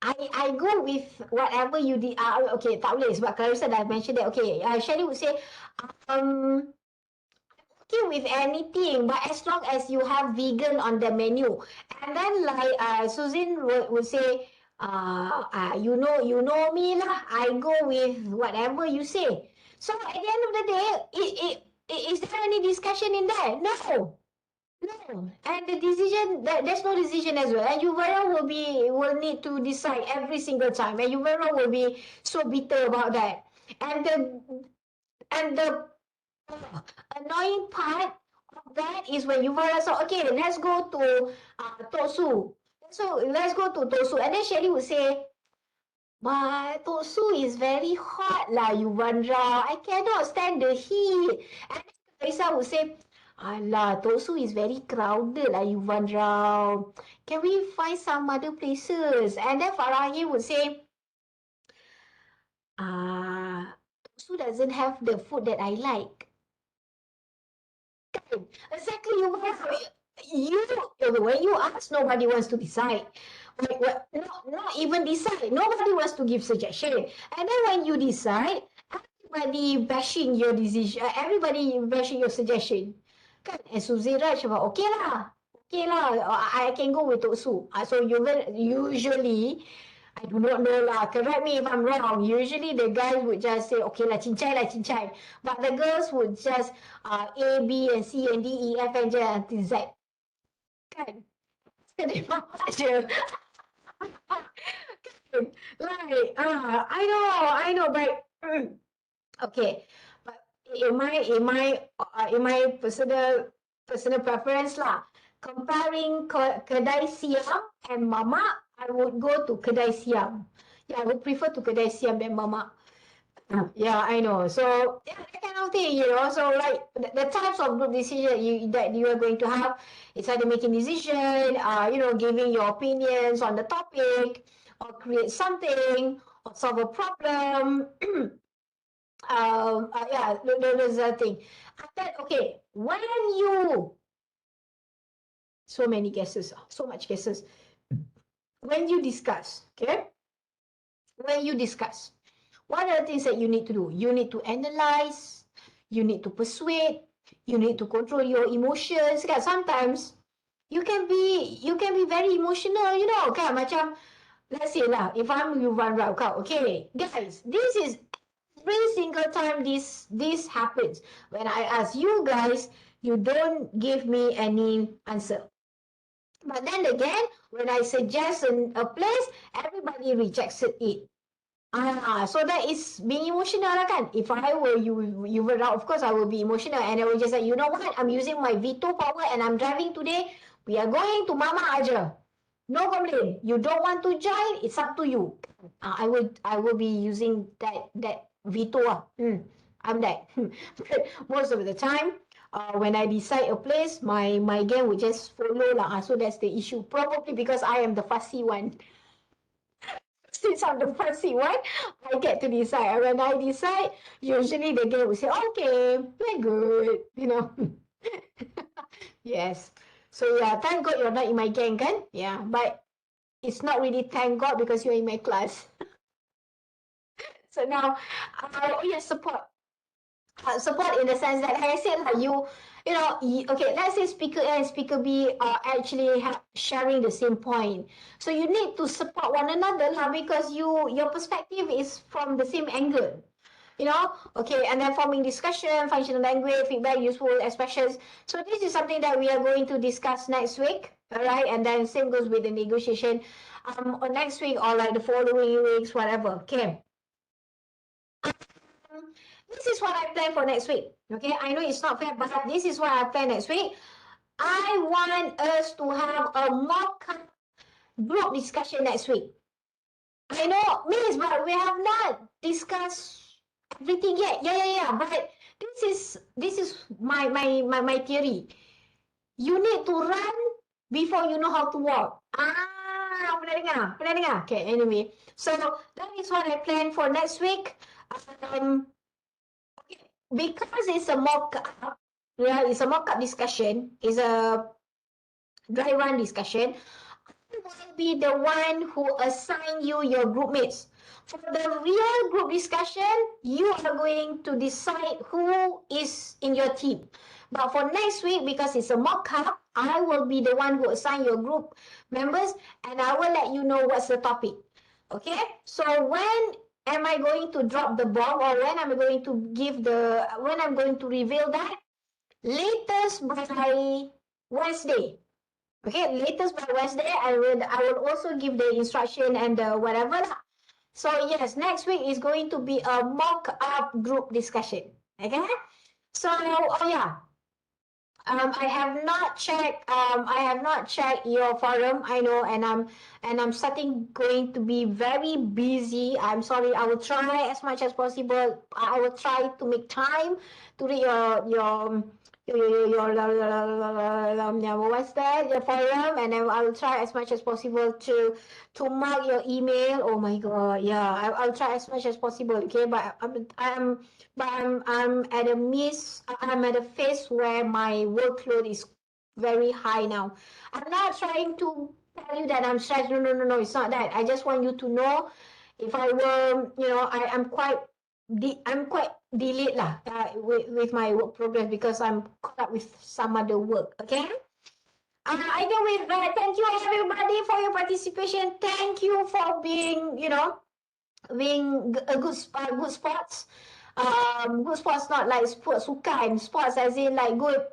S1: I go with whatever you did. Okay, tak boleh sebab Clarissa dah mention that. Okay, Shelly would say, um, okay with anything, but as long as you have vegan on the menu. And then like Susan would say, you know me lah. I go with whatever you say. So at the end of the day, is there any discussion in there? No. No, and the decision there's no decision as well. And Uvera will need to decide every single time, and Uvera will be so bitter about that. And the annoying part of that is when Uvera said, okay, let's go to Tosu. So let's go to Tosu. And then Sherry would say, but Tosu is very hot lah, Yuvandra. I cannot stand the heat. And then Teresa would say, Alah, Tosu is very crowded lah, Yuvandra. Can we find some other places? And then Farahi would say, Tosu doesn't have the food that I like. Exactly, when you ask, nobody wants to decide. Not even decide. Nobody wants to give suggestion. And then when you decide, everybody bashing your decision. Everybody bashing your suggestion. Kan? And Suzira cakap, okay lah, I can go with Tok Su. So usually, I do not know lah. Correct me if I'm wrong. Usually the guys would just say, okay lah, cincai. But the girls would just A, B, and C, and D, E, F, and J, until Z. Kan? Memang je. Like, I know, but okay. But in my personal preference lah, comparing kedai siam and mamak, I would go to kedai siam. Yeah, I would prefer to kedai siam than mamak. Yeah, I know. So yeah, that kind of thing, So like the types of group decision that you are going to have, it's either making decision, giving your opinions on the topic, or create something, or solve a problem. Yeah, there's a thing. Okay, when you so many guesses, so much guesses. When you discuss, okay? When you discuss, what are the things that you need to do? You need to analyze, you need to persuade, you need to control your emotions. Kan? Sometimes you can be very emotional, kan? Macam, let's say lah, if I'm Yuvan Rao, okay, guys, this is every single time this happens. When I ask you guys, you don't give me any answer. But then again, when I suggest a place, everybody rejects it. So that is being emotional lah kan. If I were you were out, of course I will be emotional and I will just say, you know what, I'm using my veto power and I'm driving today. We are going to Mama aja. No complaint. You don't want to join, it's up to you. I will be using that veto lah. I'm that. But most of the time, when I decide a place, my gang would just follow lah. So that's the issue. Probably because I am the fussy one. Since I'm the fussy one, I get to decide. And when I decide, usually the gang will say, okay, we're good, Yes. So yeah, thank God you're not in my gang, kan? Yeah, but it's not really thank God because you're in my class. So now, yes, support. Support in the sense that, like I said, okay, let's say speaker A and speaker B are actually sharing the same point. So you need to support one another because your perspective is from the same angle. Okay, and then forming discussion, functional language, feedback, useful expressions. So this is something that we are going to discuss next week, all right? And then same goes with the negotiation or next week or like the following weeks, whatever, okay? This is what I plan for next week. Okay, I know it's not fair, but this is what I plan next week. I want us to have a mock group discussion next week. I know, Miss, but we have not discussed everything yet. Yeah. But this is my theory. You need to run before you know how to walk. Pernah dengar? Okay, anyway. So that is what I plan for next week. Because it's a mock-up, it's a mock-up discussion, it's a dry run discussion, I will be the one who assign you your group mates. For the real group discussion, you are going to decide who is in your team. But for next week, because it's a mock-up, I will be the one who assign your group members and I will let you know what's the topic. Okay? So when am I going to drop the bomb or when I'm going to reveal that? Latest by Wednesday. Okay, latest by Wednesday, I will also give the instruction and the whatever. So yes, next week is going to be a mock-up group discussion. Okay? So, I have not checked. I have not checked your forum. I know, and I'm starting going to be very busy. I'm sorry. I will try as much as possible. I will try to make time to read what's that, your forum, and then I will try as much as possible to mark your email. Oh my god, yeah, I'll try as much as possible. Okay, but I'm at a I'm at a phase where my workload is very high now. I'm not trying to tell you that I'm stressed. No, no, no, no. It's not that. I just want you to know, if I were, I'm quite delayed lah, with my work progress because I'm caught up with some other work. Okay. Either way, thank you everybody for your participation. Thank you for being, being a good sports. Good sports, not like sports sukan, sports as in like good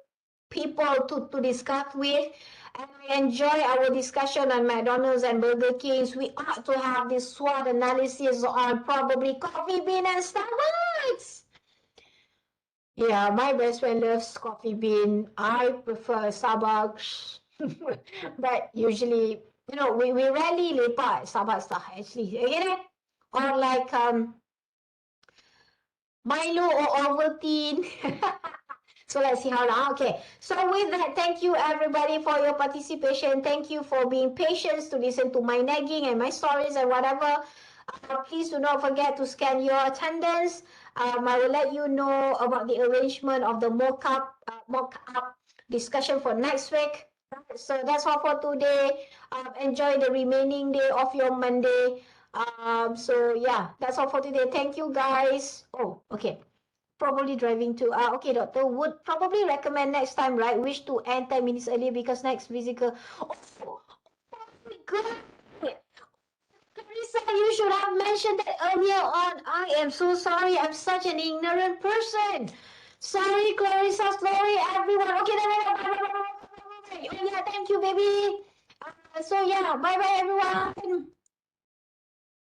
S1: people to discuss with. And I enjoy our discussion on McDonald's and Burger Kings. We ought to have this SWOT analysis on probably Coffee Bean and Starbucks. Yeah, my best friend loves Coffee Bean. I prefer Starbucks. But usually, we rarely lepak at Starbucks lah, actually. Again, or like Milo or Ovaltine. So let's see how long. Okay. So with that, thank you everybody for your participation. Thank you for being patient to listen to my nagging and my stories and whatever. Please do not forget to scan your attendance. I will let you know about the arrangement of the mock-up discussion for next week. So that's all for today. Enjoy the remaining day of your Monday. So yeah, that's all for today. Thank you guys. Oh, okay. Probably driving to, okay, doctor would probably recommend next time, right? Wish to end 10 minutes earlier because next physical. Oh my god. Clarissa, you should have mentioned that earlier on. I am so sorry. I'm such an ignorant person. Sorry, Clarissa. Sorry, everyone. Okay, bye. Oh, yeah, thank you, baby. So, yeah, bye-bye, everyone.